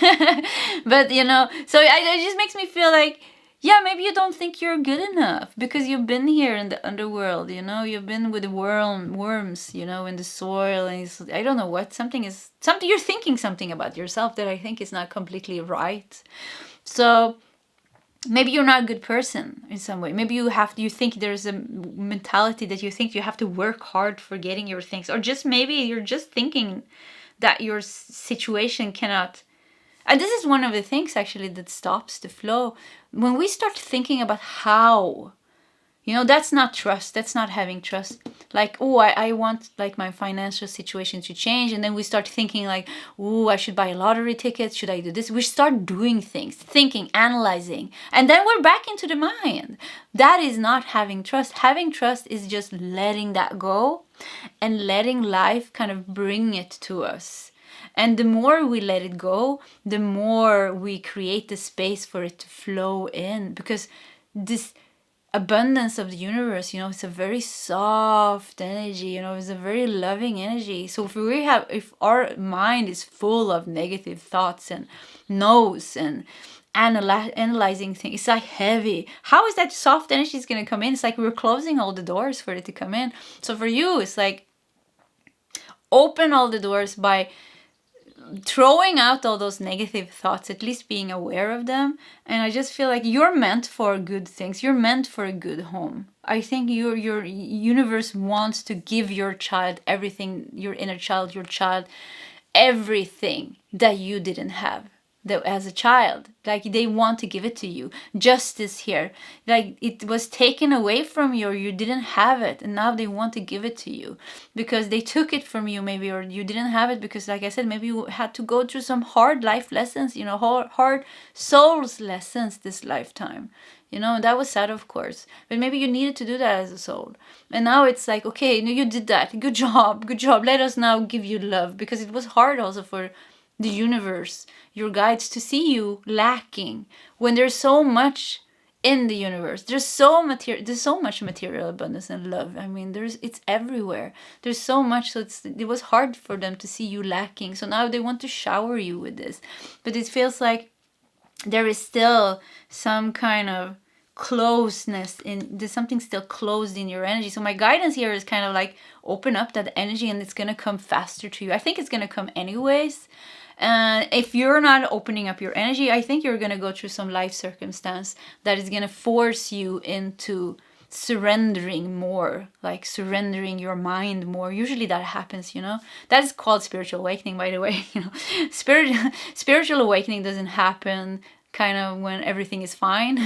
But you know, so it just makes me feel like, yeah, maybe you don't think you're good enough because you've been here in the underworld, you know, you've been with the worms, you know, in the soil, and I don't know what, something you're thinking something about yourself that I think is not completely right. So maybe you're not a good person in some way. Maybe you think there's a mentality that you think you have to work hard for getting your things, or just maybe you're just thinking that your situation cannot. And this is one of the things actually that stops the flow. When we start thinking about how, you know, that's not trust. That's not having trust. Like, oh, I want like my financial situation to change. And then we start thinking like, oh, I should buy a lottery ticket. Should I do this? We start doing things, thinking, analyzing. And then we're back into the mind. That is not having trust. Having trust is just letting that go and letting life kind of bring it to us. And the more we let it go, the more we create the space for it to flow in. Because this abundance of the universe, you know, it's a very soft energy, you know, it's a very loving energy. So if our mind is full of negative thoughts and no's and analyzing things. It's like heavy. How is that soft energy is going to come in? It's like we're closing all the doors for it to come in. So for you, it's like open all the doors by throwing out all those negative thoughts, at least being aware of them. And I just feel like you're meant for good things. You're meant for a good home. I think your universe wants to give your child everything, your inner child, your child, everything that you didn't have that as a child. Like they want to give it to you. Justice here. Like it was taken away from you, or you didn't have it, and now they want to give it to you because they took it from you maybe, or you didn't have it because, like I said, maybe you had to go through some hard life lessons, you know, hard souls lessons this lifetime. You know, that was sad, of course. But maybe you needed to do that as a soul. And now it's like, okay, no, you did that. Good job. Good job. Let us now give you love. Because it was hard also for the universe, your guides, to see you lacking when there's so much in the universe. There's so much material abundance and love. I mean, it's everywhere. There's so much. So it was hard for them to see you lacking. So now they want to shower you with this. But it feels like there is still some kind of closeness there's something still closed in your energy. So my guidance here is kind of like open up that energy, and it's going to come faster to you. I think it's going to come anyways. And if you're not opening up your energy, I think you're going to go through some life circumstance that is going to force you into surrendering more, like surrendering your mind more. Usually that happens, you know. That is called spiritual awakening, by the way. You know, spiritual awakening doesn't happen kind of when everything is fine.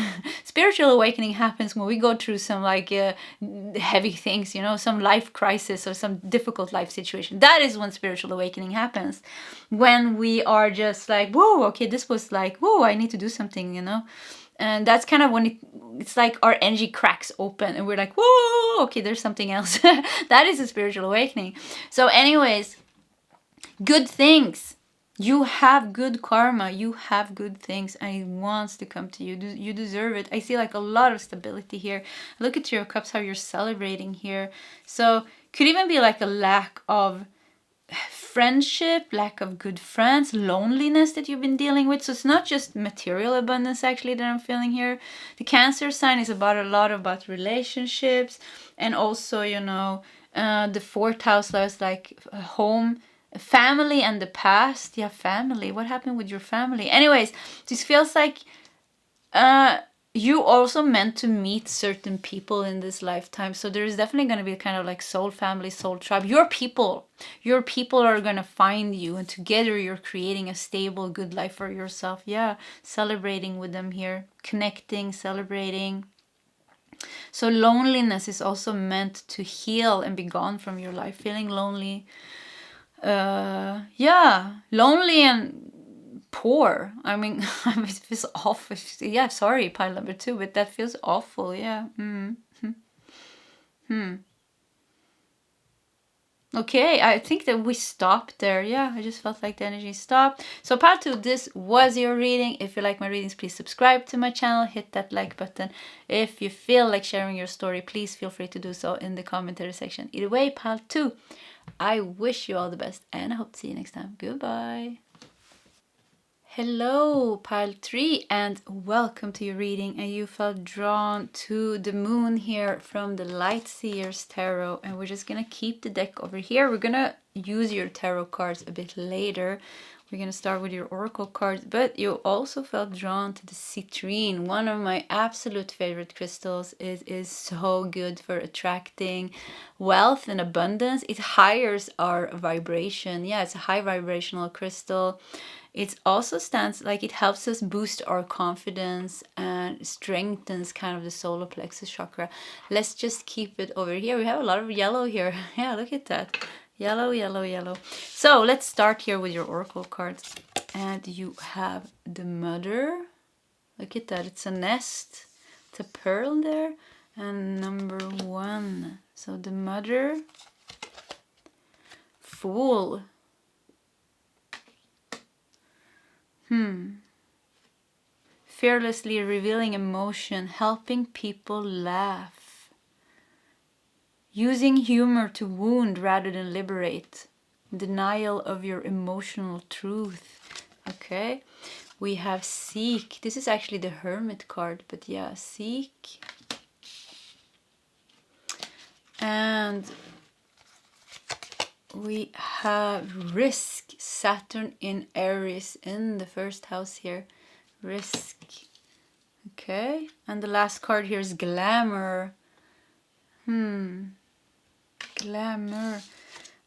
Spiritual awakening happens when we go through some like heavy things, you know, some life crisis or some difficult life situation. That is when spiritual awakening happens. When we are just like, whoa, okay, this was like, whoa, I need to do something, you know. And that's kind of when it's like our energy cracks open and we're like, whoa, okay, there's something else. That is a spiritual awakening. So anyways, good things. You have good karma. You have good things, and it wants to come to you. You deserve it. I see like a lot of stability here. Look at your cups, how you're celebrating here. So could even be like a lack of friendship, lack of good friends, loneliness that you've been dealing with. So it's not just material abundance actually that I'm feeling here. The Cancer sign is about a lot about relationships, and also, you know, the fourth house is like home, family, and the past. Yeah, family. What happened with your family? Anyways, this feels like you also meant to meet certain people in this lifetime. So there's definitely going to be kind of like soul family, soul tribe. Your people are going to find you, and together you're creating a stable, good life for yourself. Yeah, celebrating with them here, connecting, celebrating. So loneliness is also meant to heal and be gone from your life. Feeling lonely. Yeah, lonely and poor. I mean, it feels awful. Yeah, sorry, pile number 2, but that feels awful. Yeah. Okay, I think that we stopped there. Yeah, I just felt like the energy stopped. So part 2, this was your reading. If you like my readings, please subscribe to my channel. Hit that like button. If you feel like sharing your story, please feel free to do so in the commentary section. Either way, part 2. I wish you all the best, and I hope to see you next time. Goodbye. Hello, pile 3, and welcome to your reading. And you felt drawn to the moon here from the Light Seers Tarot, and we're just gonna keep the deck over here. We're gonna use your tarot cards a bit later. We're gonna start with your oracle cards, but you also felt drawn to the citrine, one of my absolute favorite crystals. It is so good for attracting wealth and abundance. It highes our vibration. Yeah, it's a high vibrational crystal. It also stands like it helps us boost our confidence and strengthens kind of the solar plexus chakra. Let's just keep it over here. We have a lot of yellow here. Yeah, look at that. Yellow, yellow, yellow. So let's start here with your oracle cards. And you have the Mother. Look at that. It's a nest. It's a pearl there. And number 1. So the Mother. Fool. Fearlessly revealing emotion, helping people laugh. Using humor to wound rather than liberate. Denial of your emotional truth. Okay. We have seek. This is actually the Hermit card, but yeah, seek. And we have risk. Saturn in Aries in the first house here. Risk. Okay. And the last card here is glamour. Glamour.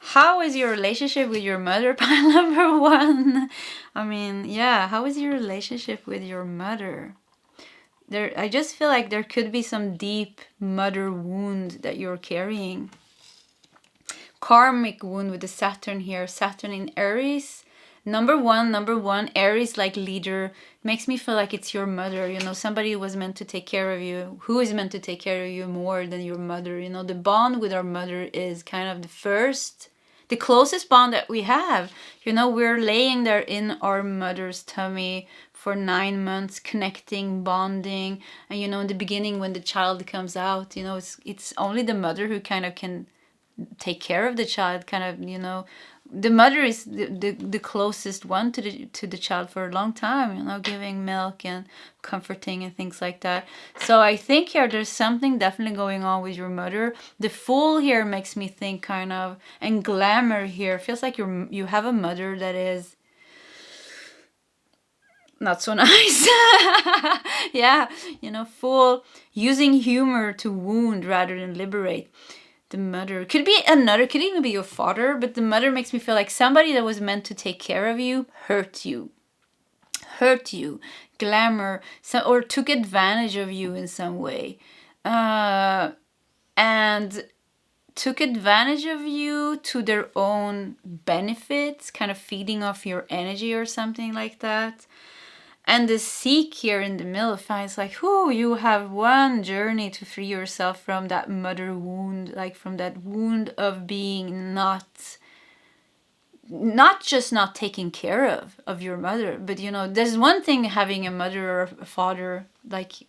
How is your relationship with your mother? Pile number 1. I mean, yeah, how is your relationship with your mother? I just feel like there could be some deep mother wound that you're carrying. Karmic wound with the Saturn here. Saturn in Aries. Number one, Aries like leader. Makes me feel like it's your mother. You know, somebody was meant to take care of you. Who is meant to take care of you more than your mother? You know, the bond with our mother is kind of the closest bond that we have. You know, we're laying there in our mother's tummy for 9 months, connecting, bonding. And, you know, in the beginning when the child comes out, you know, it's only the mother who kind of can take care of the child, kind of, you know. The mother is the closest one to the child for a long time, you know, giving milk and comforting and things like that. So I think here there's something definitely going on with your mother. The Fool here makes me think kind of, and glamour here feels like you have a mother that is not so nice. Yeah, you know, Fool, using humor to wound rather than liberate. The mother could be another, could even be your father, but the mother makes me feel like somebody that was meant to take care of you hurt you. Glamour, or took advantage of you in some way, and took advantage of you to their own benefits, kind of feeding off your energy or something like that. And the Seek here in the middle finds like, you have one journey to free yourself from that mother wound, like from that wound of being not just not taking care of your mother, but you know, there's one thing having a mother or a father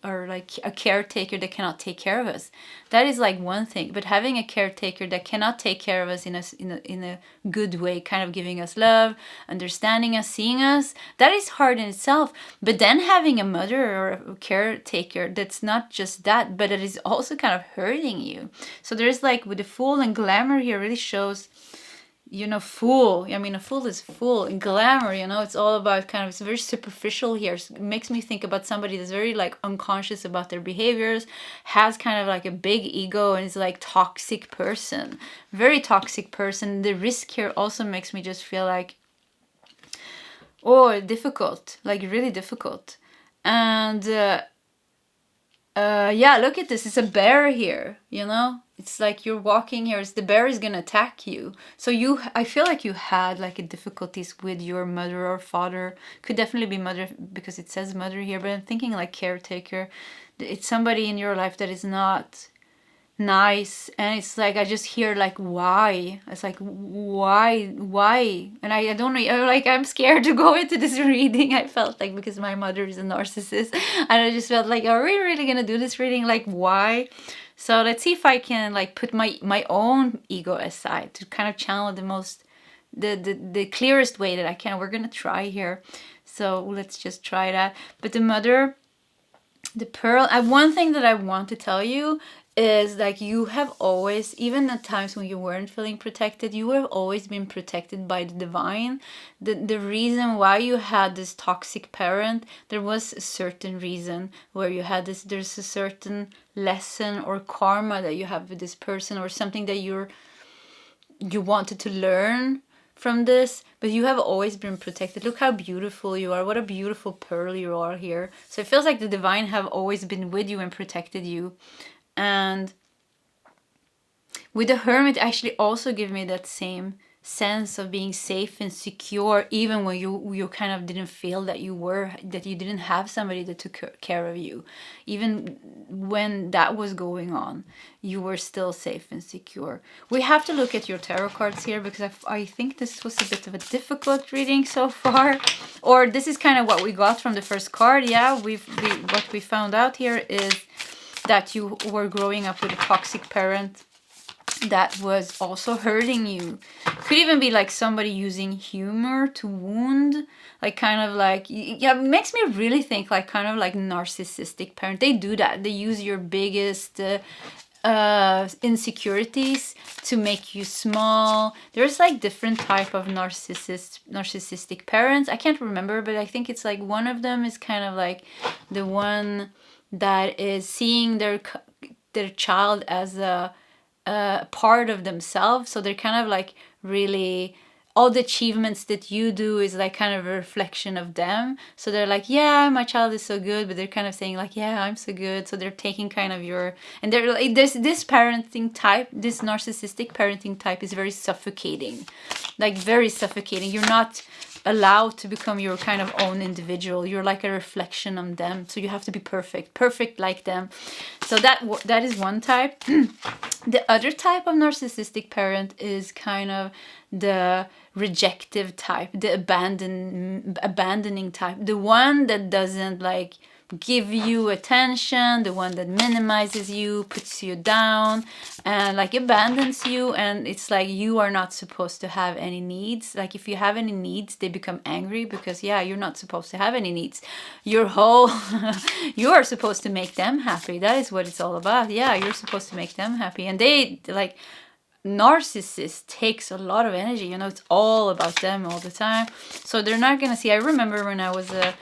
or a caretaker that cannot take care of us. That is like one thing, but having a caretaker that cannot take care of us in a good way, kind of giving us love, understanding us, seeing us, that is hard in itself. But then having a mother or a caretaker that's not just that, but it is also kind of hurting you. So there's like, with the Fool and glamour here really shows, you know, Fool. I mean, a Fool is Fool. And glamour, you know, it's all about kind of, it's very superficial here. It makes me think about somebody that's very like unconscious about their behaviors, has kind of like a big ego, and is like toxic person. Very toxic person. The risk here also makes me just feel like, difficult. Like really difficult. And yeah, look at this. It's a bear here, you know? It's like you're walking here. The bear is gonna attack you. So I feel like you had like a difficulties with your mother or father. Could definitely be mother because it says mother here, but I'm thinking like caretaker. It's somebody in your life that is not nice, and it's like I just hear like, why? It's like, why? And I don't know, like I'm scared to go into this reading. I felt like, because my mother is a narcissist, and I just felt like, are we really gonna do this reading? Like, why? So let's see if I can like put my own ego aside to kind of channel the clearest way that I can. We're gonna try here, so let's just try that. But the mother, the pearl, one thing that I want to tell you is like, you have always, even at times when you weren't feeling protected, you have always been protected by the divine. The reason why you had this toxic parent, there was a certain reason where you had this. There's a certain lesson or karma that you have with this person, or something that you wanted to learn from this, but you have always been protected. Look how beautiful you are. What a beautiful pearl you are here. So it feels like the divine have always been with you and protected you. And with the Hermit, actually also give me that same sense of being safe and secure, even when you kind of didn't feel that you didn't have somebody that took care of you. Even when that was going on, you were still safe and secure. We have to look at your tarot cards here, because I think this was a bit of a difficult reading so far, or this is kind of what we got from the first card. Yeah, what we found out here is that you were growing up with a toxic parent. that was also hurting you. Could even be like somebody using humor to wound, like kind of like, yeah, it makes me really think like kind of like narcissistic parent. They do that. They use your biggest insecurities to make you small. There's like different type of narcissistic parents. I can't remember, but I think it's like one of them is kind of like the one that is seeing their child as a part of themselves. So they're kind of like really, all the achievements that you do is like kind of a reflection of them. So they're like, yeah, my child is so good, but they're kind of saying like, yeah, I'm so good. So they're taking kind of your, and they're like, this parenting type, this narcissistic parenting type is very suffocating, like very suffocating. You're not allowed to become your kind of own individual. You're like a reflection on them. So you have to be perfect like them. So that is one type. The other type of narcissistic parent is kind of the rejective type, the abandoning type, the one that doesn't like give you attention, the one that minimizes you, puts you down, and like abandons you. And it's like you are not supposed to have any needs. Like if you have any needs, they become angry because yeah, you're not supposed to have any needs. Your whole you are supposed to make them happy. That is what it's all about. Yeah, you're supposed to make them happy. And they like, narcissist takes a lot of energy, you know, it's all about them all the time. So they're not gonna see. I remember when I was a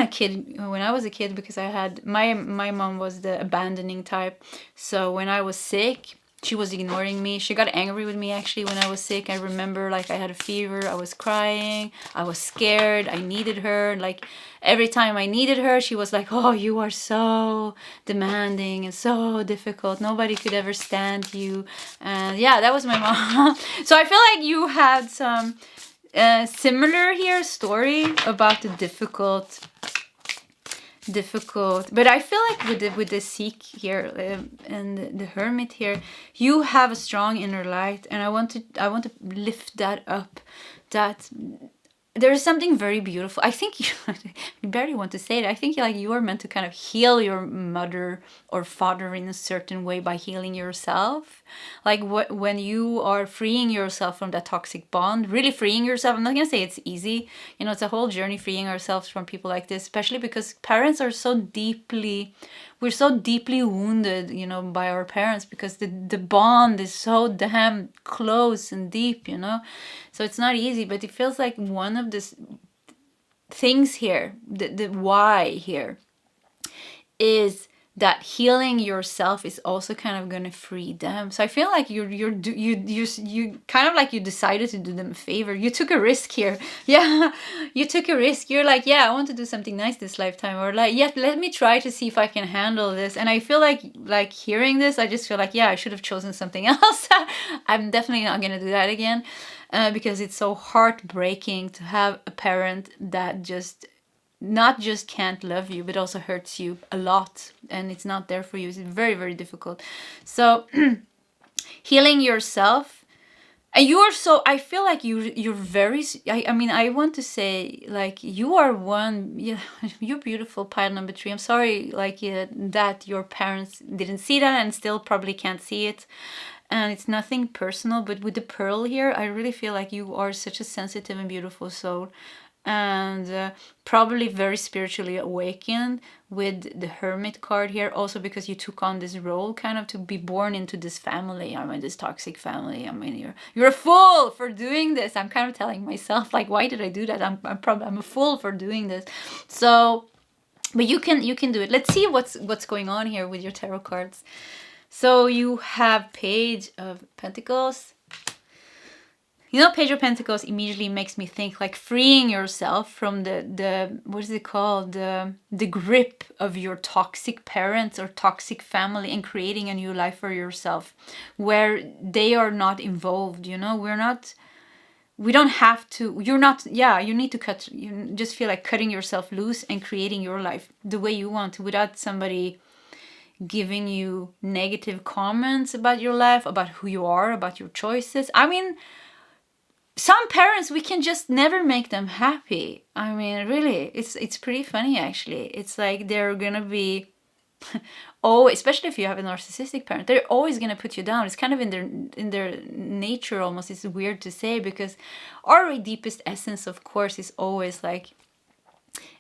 kid, because I had my mom was the abandoning type. So when I was sick, she was ignoring me. She got angry with me actually when I was sick. I remember like I had a fever, I was crying, I was scared, I needed her. Like every time I needed her, she was like, oh, you are so demanding and so difficult. Nobody could ever stand you. And yeah, that was my mom. So I feel like you had some similar here story about the difficult, but I feel like with the Sikh here and the hermit here, you have a strong inner light, and I want to lift that up. That there is something very beautiful. I think you barely want to say it. I think like you are meant to kind of heal your mother or father in a certain way by healing yourself. Like when you are freeing yourself from that toxic bond, really freeing yourself. I'm not gonna say it's easy. You know, it's a whole journey freeing ourselves from people like this, especially because parents are we're so deeply wounded, you know, by our parents, because the bond is so damn close and deep, you know. So it's not easy, but it feels like one of the things here, the why here, is that healing yourself is also kind of gonna free them. So I feel like you kind of like you decided to do them a favor. You took a risk here. Yeah, you took a risk. You're like, yeah, I want to do something nice this lifetime, or like, yeah, let me try to see if I can handle this. And I feel like hearing this, I just feel like, yeah, I should have chosen something else. I'm definitely not gonna do that again, because it's so heartbreaking to have a parent that not just can't love you, but also hurts you a lot, and it's not there for you. It's very, very difficult. So healing yourself, and you are so, I feel like you're very, I mean, I want to say like you are one, yeah, you're beautiful, pile number 3. I'm sorry like that your parents didn't see that and still probably can't see it. And it's nothing personal, but with the pearl here, I really feel like you are such a sensitive and beautiful soul, and probably very spiritually awakened with the hermit card here, also because you took on this role kind of to be born into this family. I mean, this toxic family. I mean, you're a fool for doing this. I'm kind of telling myself like, why did I do that? I'm a fool for doing this. So, but you can do it. Let's see what's going on here with your tarot cards. So you have Page of Pentacles. You know, Page of Pentacles immediately makes me think like freeing yourself from the what is it called? The grip of your toxic parents or toxic family, and creating a new life for yourself where they are not involved, you know? We don't have to, you're not, yeah, you need to you just feel like cutting yourself loose and creating your life the way you want to, without somebody giving you negative comments about your life, about who you are, about your choices. I mean, some parents, we can just never make them happy. I mean, really, it's pretty funny actually. It's like they're gonna be oh, especially if you have a narcissistic parent, they're always going to put you down. It's kind of in their nature almost. It's weird to say, because our deepest essence, of course, is always like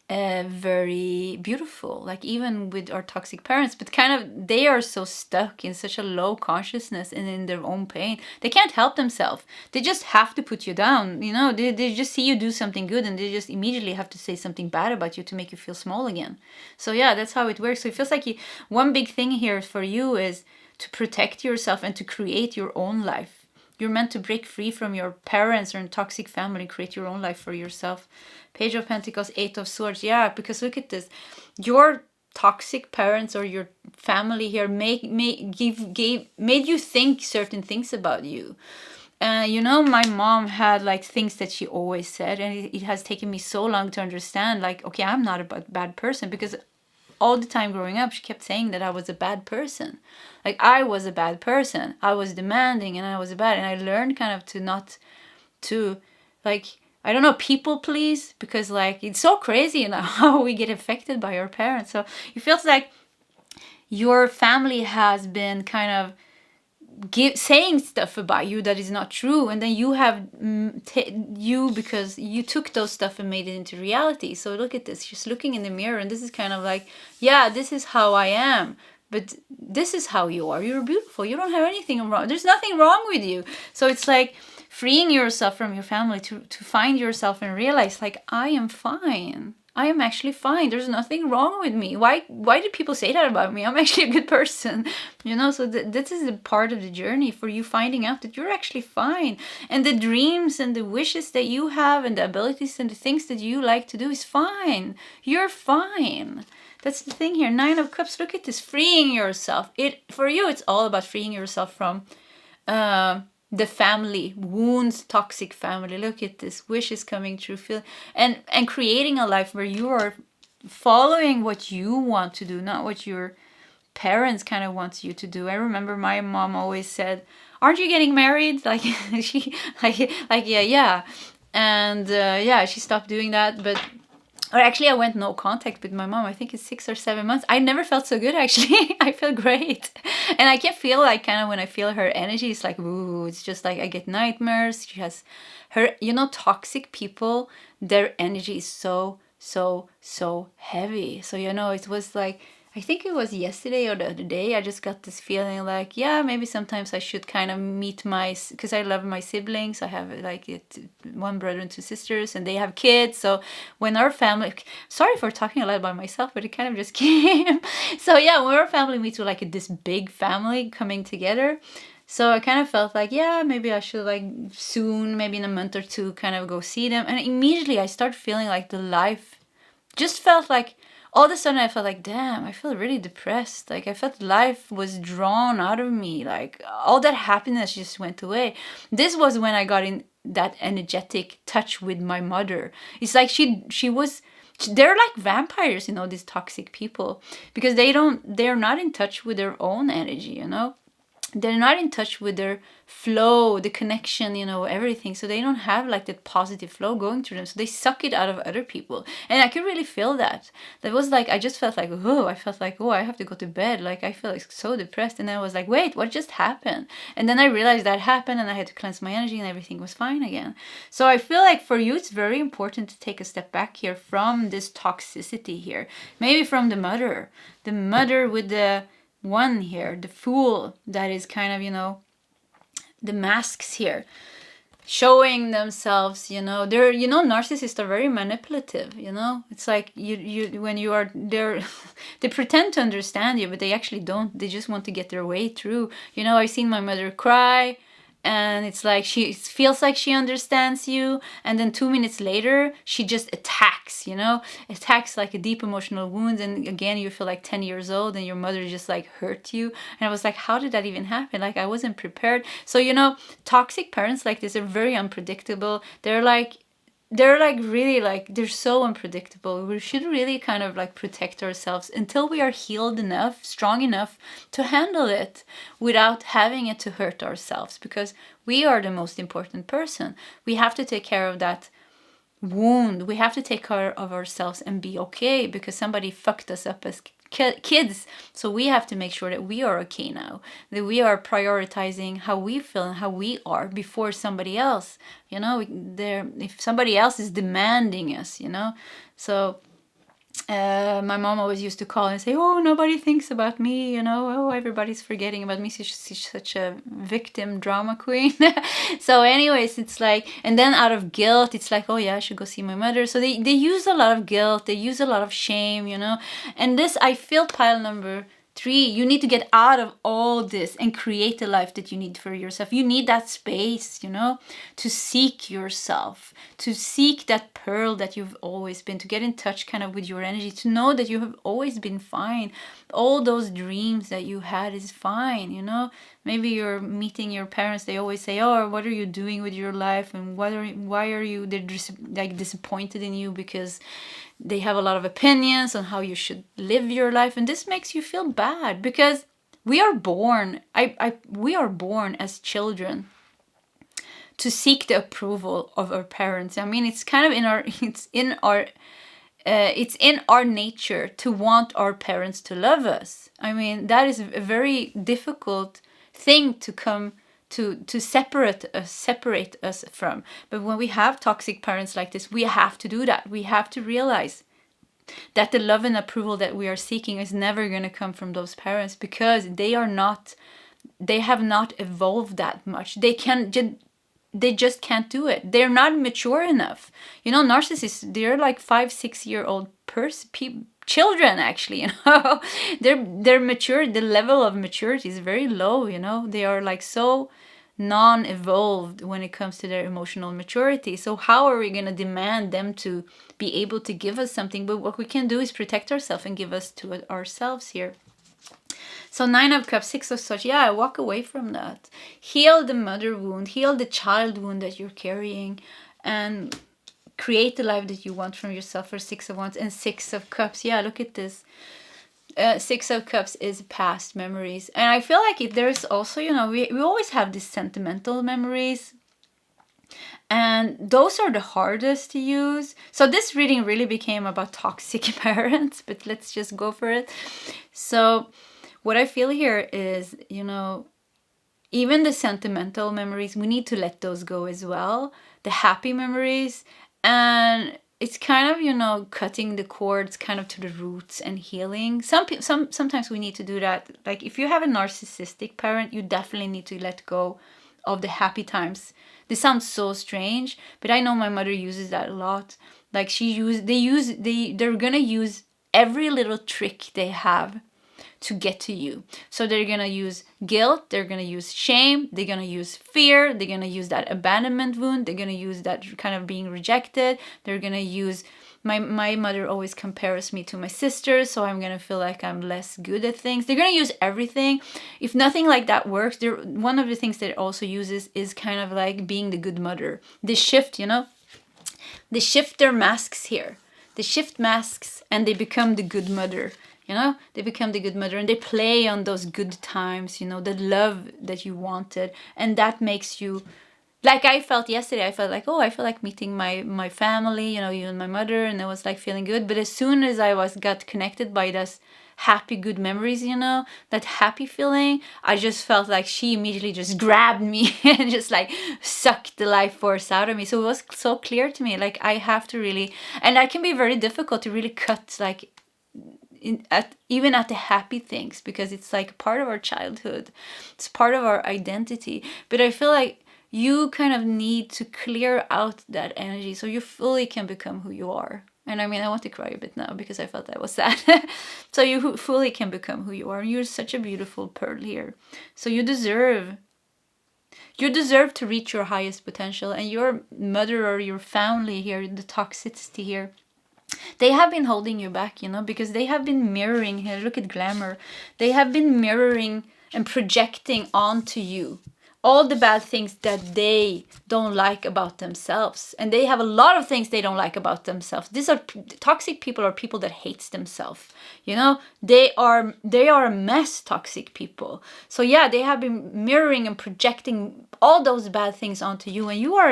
very beautiful, like even with our toxic parents, but kind of they are so stuck in such a low consciousness and in their own pain, they can't help themselves. They just have to put you down, you know. They just see you do something good and they just immediately have to say something bad about you to make you feel small again. So yeah, that's how it works. So it feels like one big thing here for you is to protect yourself and to create your own life. You're meant to break free from your parents or a toxic family, create your own life for yourself. Page of Pentacles, Eight of Swords. Yeah, because look at this. Your toxic parents or your family here made you think certain things about you. You know, my mom had like things that she always said, and it has taken me so long to understand, like, okay, I'm not a bad person, because all the time growing up, she kept saying that I was a bad person. Like, I was a bad person. I was demanding and I was bad. And I learned kind of to not to, like, I don't know, people please, because like, it's so crazy, you know, how we get affected by our parents. So it feels like your family has been kind of saying stuff about you that is not true, and then you have because you took those stuff and made it into reality. So look at this, she's looking in the mirror, and this is kind of like, yeah, this is how I am, but this is how you are. You're beautiful. You don't have anything wrong. There's nothing wrong with you. So it's like freeing yourself from your family to find yourself and realize, like, I am fine. I am actually fine. There's nothing wrong with me. Why do people say that about me? I'm actually a good person. You know, so this is a part of the journey for you, finding out that you're actually fine. And the dreams and the wishes that you have and the abilities and the things that you like to do is fine. You're fine. That's the thing here. Nine of Cups. Look at this. Freeing yourself. For you, it's all about freeing yourself from the family wounds, toxic family. Look at this, wishes coming true, and creating a life where you are following what you want to do, not what your parents kind of want you to do. I remember my mom always said, "Aren't you getting married?" Like she, yeah, and yeah, she stopped doing that, but. Or actually, I went no contact with my mom. I think it's 6 or 7 months. I never felt so good, actually. I feel great. And I can feel like kind of when I feel her energy, it's like, ooh, it's just like I get nightmares. She has her, you know, toxic people, their energy is so heavy. So, you know, it was like, I think it was yesterday or the other day, I just got this feeling like, yeah, maybe sometimes I should kind of meet because I love my siblings. I have like one brother and 2 sisters, and they have kids. So when our family, sorry for talking a lot about myself, but it kind of just came. So yeah, when our family meets with like this big family coming together, so I kind of felt like, yeah, maybe I should like soon, maybe in a month or 2, kind of go see them. And immediately I started feeling like the life just felt like, all of a sudden I felt like, damn, I feel really depressed. Like I felt life was drawn out of me. Like all that happiness just went away. This was when I got in that energetic touch with my mother. It's like they're like vampires, you know, these toxic people, because they're not in touch with their own energy, you know. They're not in touch with their flow, the connection, you know, everything. So they don't have like that positive flow going through them. So they suck it out of other people. And I could really feel that. That was like, I just felt like, oh, I have to go to bed. Like I feel like so depressed. And then I was like, wait, what just happened? And then I realized that happened, and I had to cleanse my energy, and everything was fine again. So I feel like for you, it's very important to take a step back here from this toxicity here. Maybe from the mother with the one here, the Fool, that is kind of, you know, the masks here showing themselves, you know, they're, you know, narcissists are very manipulative, you know. It's like you when you are there, they pretend to understand you, but they actually don't. They just want to get their way through. You know, I've seen my mother cry, and it's like she feels like she understands you, and then 2 minutes later she just attacks, you know, attacks like a deep emotional wound, and again you feel like 10 years old and your mother just like hurt you. And I was like, how did that even happen? Like I wasn't prepared. So, you know, toxic parents like this are very unpredictable. They're like really like, they're so unpredictable. We should really kind of like protect ourselves until we are healed enough, strong enough to handle it without having it to hurt ourselves, because we are the most important person. We have to take care of that wound. We have to take care of ourselves and be okay, because somebody fucked us up as kids. So we have to make sure that we are okay now, that we are prioritizing how we feel and how we are before somebody else. You know, if somebody else is demanding us, you know. So my mom always used to call and say, oh, nobody thinks about me, you know, oh, everybody's forgetting about me. She's such a victim drama queen. So anyways, it's like, and then out of guilt, it's like, oh yeah, I should go see my mother. So they use a lot of guilt, they use a lot of shame, you know. And this, I feel, pile number 3, you need to get out of all this and create the life that you need for yourself. You need that space, you know, to seek yourself, to seek that pearl that you've always been, to get in touch kind of with your energy, to know that you have always been fine. All those dreams that you had is fine, you know. Maybe you're meeting your parents, they always say, oh, what are you doing with your life? And why are you, they're just like disappointed in you because they have a lot of opinions on how you should live your life. And this makes you feel bad because we are born, we are born as children to seek the approval of our parents. I mean, it's kind of it's in our nature to want our parents to love us. I mean, that is a very difficult thing to come to separate us from. But when we have toxic parents like this, we have to do that. We have to realize that the love and approval that we are seeking is never going to come from those parents, because they have not evolved that much. They just can't do it. They're not mature enough. You know, narcissists, they're like 5-6-year-old children, actually, you know. They're mature. The level of maturity is very low, you know. They are like so non-evolved when it comes to their emotional maturity. So how are we going to demand them to be able to give us something? But what we can do is protect ourselves and give us to ourselves here. So 9 of Cups, 6 of Swords. Yeah, walk away from that. Heal the mother wound. Heal the child wound that you're carrying. And create the life that you want from yourself. For 6 of Wands and 6 of Cups. Yeah, look at this. 6 of Cups is past memories. And I feel like there's also, you know, we always have these sentimental memories. And those are the hardest to use. So this reading really became about toxic parents. But let's just go for it. So what I feel here is, you know, even the sentimental memories, we need to let those go as well. The happy memories. And it's kind of, you know, cutting the cords kind of to the roots and healing. Sometimes we need to do that. Like if you have a narcissistic parent, you definitely need to let go of the happy times. This sounds so strange, but I know my mother uses that a lot. Like they're gonna use every little trick they have to get to you. So they're gonna use guilt, they're gonna use shame, they're gonna use fear, they're gonna use that abandonment wound, they're gonna use that kind of being rejected, they're gonna use my mother always compares me to my sisters, so I'm gonna feel like I'm less good at things. They're gonna use everything. If nothing like that works, one of the things that it also uses is kind of like being the good mother. They shift, you know, they shift their masks here. They shift masks and they become the good mother. You know, they become the good mother and they play on those good times, you know, the love that you wanted. And that makes you, like I felt yesterday, I felt like, oh, I feel like meeting my family, you know, you and my mother, and I was like feeling good. But as soon as I got connected by this happy, good memories, you know, that happy feeling, I just felt like she immediately just grabbed me and just like sucked the life force out of me. So it was so clear to me, like I have to really, and that can be very difficult to really cut, like, even at the happy things, because it's like part of our childhood, it's part of our identity. But I feel like you kind of need to clear out that energy so you fully can become who you are. And I mean, I want to cry a bit now because I felt that was sad. So you fully can become who you are. You're such a beautiful pearl here. So you deserve to reach your highest potential. And your mother or your family here, the toxicity here, they have been holding you back, you know, because they have been mirroring here. Look at glamour. They have been mirroring and projecting onto you all the bad things that they don't like about themselves. And they have a lot of things they don't like about themselves. These are toxic people, are people that hates themselves. You know, they are a mess, toxic people. So yeah, they have been mirroring and projecting all those bad things onto you. And you are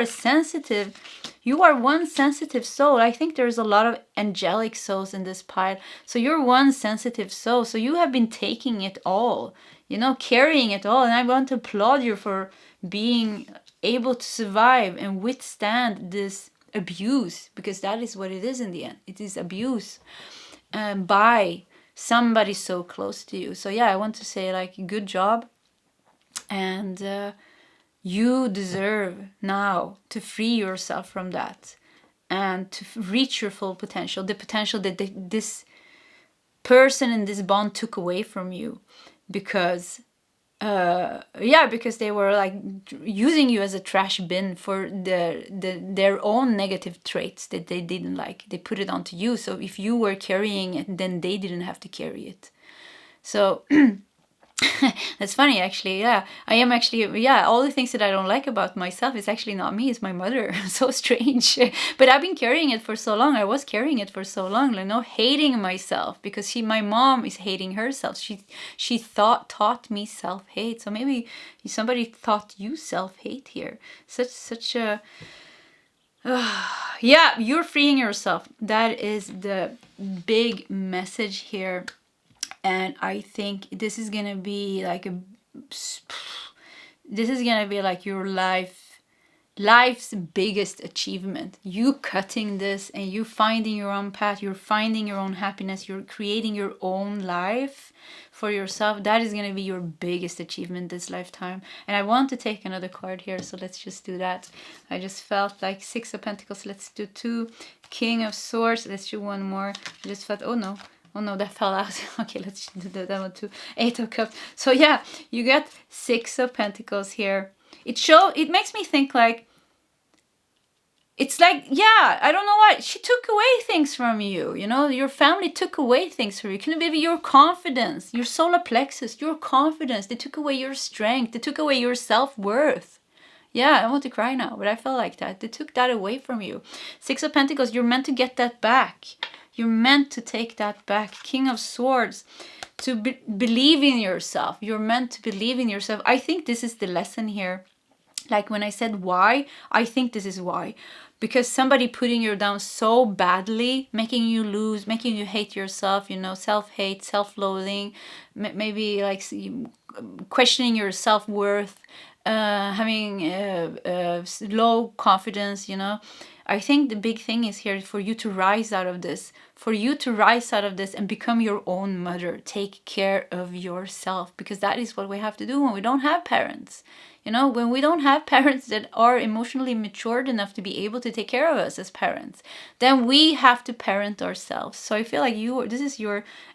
one sensitive soul. I think there's a lot of angelic souls in this pile. So you're one sensitive soul. So you have been taking it all, you know, carrying it all. And I want to applaud you for being able to survive and withstand this abuse, because that is what it is in the end. It is abuse by somebody so close to you. So yeah, I want to say, like, good job. And you deserve now to free yourself from that and to reach your full potential, the potential that this person in this bond took away from you, because because they were like using you as a trash bin for their own negative traits that they didn't like. They put it onto you. So if you were carrying it, then they didn't have to carry it. So that's funny, actually. Yeah, I am actually, yeah, all the things that I don't like about myself is actually not me, it's my mother. So strange. But I've been carrying it for so long. I was carrying it for so long, you know, hating myself, because my mom is hating herself. She taught me self-hate. So maybe somebody taught you self-hate here. Such a yeah, you're freeing yourself. That is the big message here. And I think this is gonna be like your life's biggest achievement. You cutting this and you finding your own path, you're finding your own happiness, you're creating your own life for yourself. That is gonna be your biggest achievement this lifetime. And I want to take another card here, so let's just do that. I just felt like 6 of Pentacles. Let's do 2. King of Swords. Let's do one more. I just felt, oh no, that fell out. Okay, let's do that one too. 8 of Cups. So yeah, you get 6 of Pentacles here. It makes me think like, it's like, yeah, I don't know what. She took away things from you. You know, your family took away things from you. Can be your confidence, your solar plexus, your confidence. They took away your strength. They took away your self-worth. Yeah, I want to cry now, but I felt like that. They took that away from you. 6 of Pentacles, you're meant to get that back. You're meant to take that back. King of Swords, to believe in yourself. You're meant to believe in yourself. I think this is the lesson here. Like when I said why, I think this is why. Because somebody putting you down so badly, making you lose, making you hate yourself, you know, self-hate, self-loathing, maybe like questioning your self-worth, having low confidence, you know. I think the big thing is here for you to rise out of this, and become your own mother. Take care of yourself, because that is what we have to do when we don't have parents. You know, when we don't have parents that are emotionally matured enough to be able to take care of us as parents, then we have to parent ourselves. So I feel like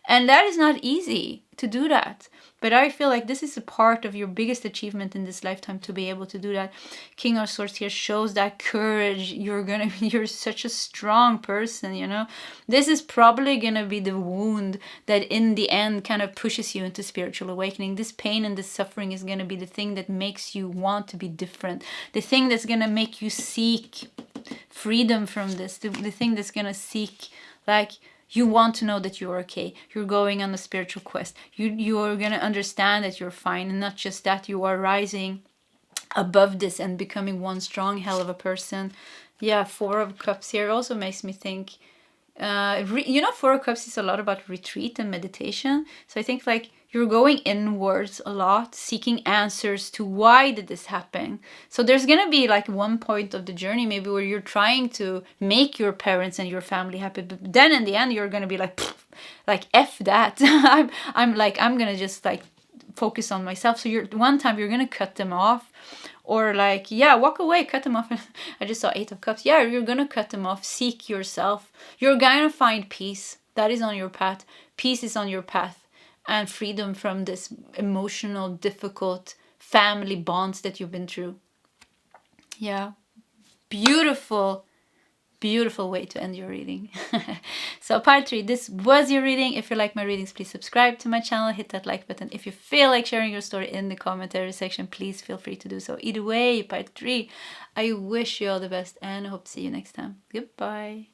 and that is not easy to do that. But I feel like this is a part of your biggest achievement in this lifetime, to be able to do that. King of Swords here shows that courage. You're such a strong person, you know. This is probably gonna be the wound that in the end kind of pushes you into spiritual awakening. This pain and this suffering is gonna be the thing that makes you want to be different. The thing that's gonna make you seek freedom from this. The thing that's gonna seek, like, you want to know that you're okay. You're going on a spiritual quest. You're going to understand that you're fine. And not just that, you are rising above this and becoming one strong hell of a person. Yeah, 4 of Cups here also makes me think, 4 of Cups is a lot about retreat and meditation. So I think like you're going inwards a lot, seeking answers to why did this happen. So there's going to be like one point of the journey maybe where you're trying to make your parents and your family happy. But then in the end, you're going to be like F that. I'm going to just like focus on myself. So one time you're going to cut them off. Or like, yeah, walk away, cut them off. I just saw 8 of Cups. Yeah, you're going to cut them off. Seek yourself. You're going to find peace. That is on your path. Peace is on your path. And freedom from this emotional, difficult family bonds that you've been through. Yeah. Beautiful, beautiful way to end your reading. So part 3, this was your reading. If you like my readings, please subscribe to my channel, hit that like button. If you feel like sharing your story in the commentary section, please feel free to do so. Either way, part 3, I wish you all the best and I hope to see you next time. Goodbye.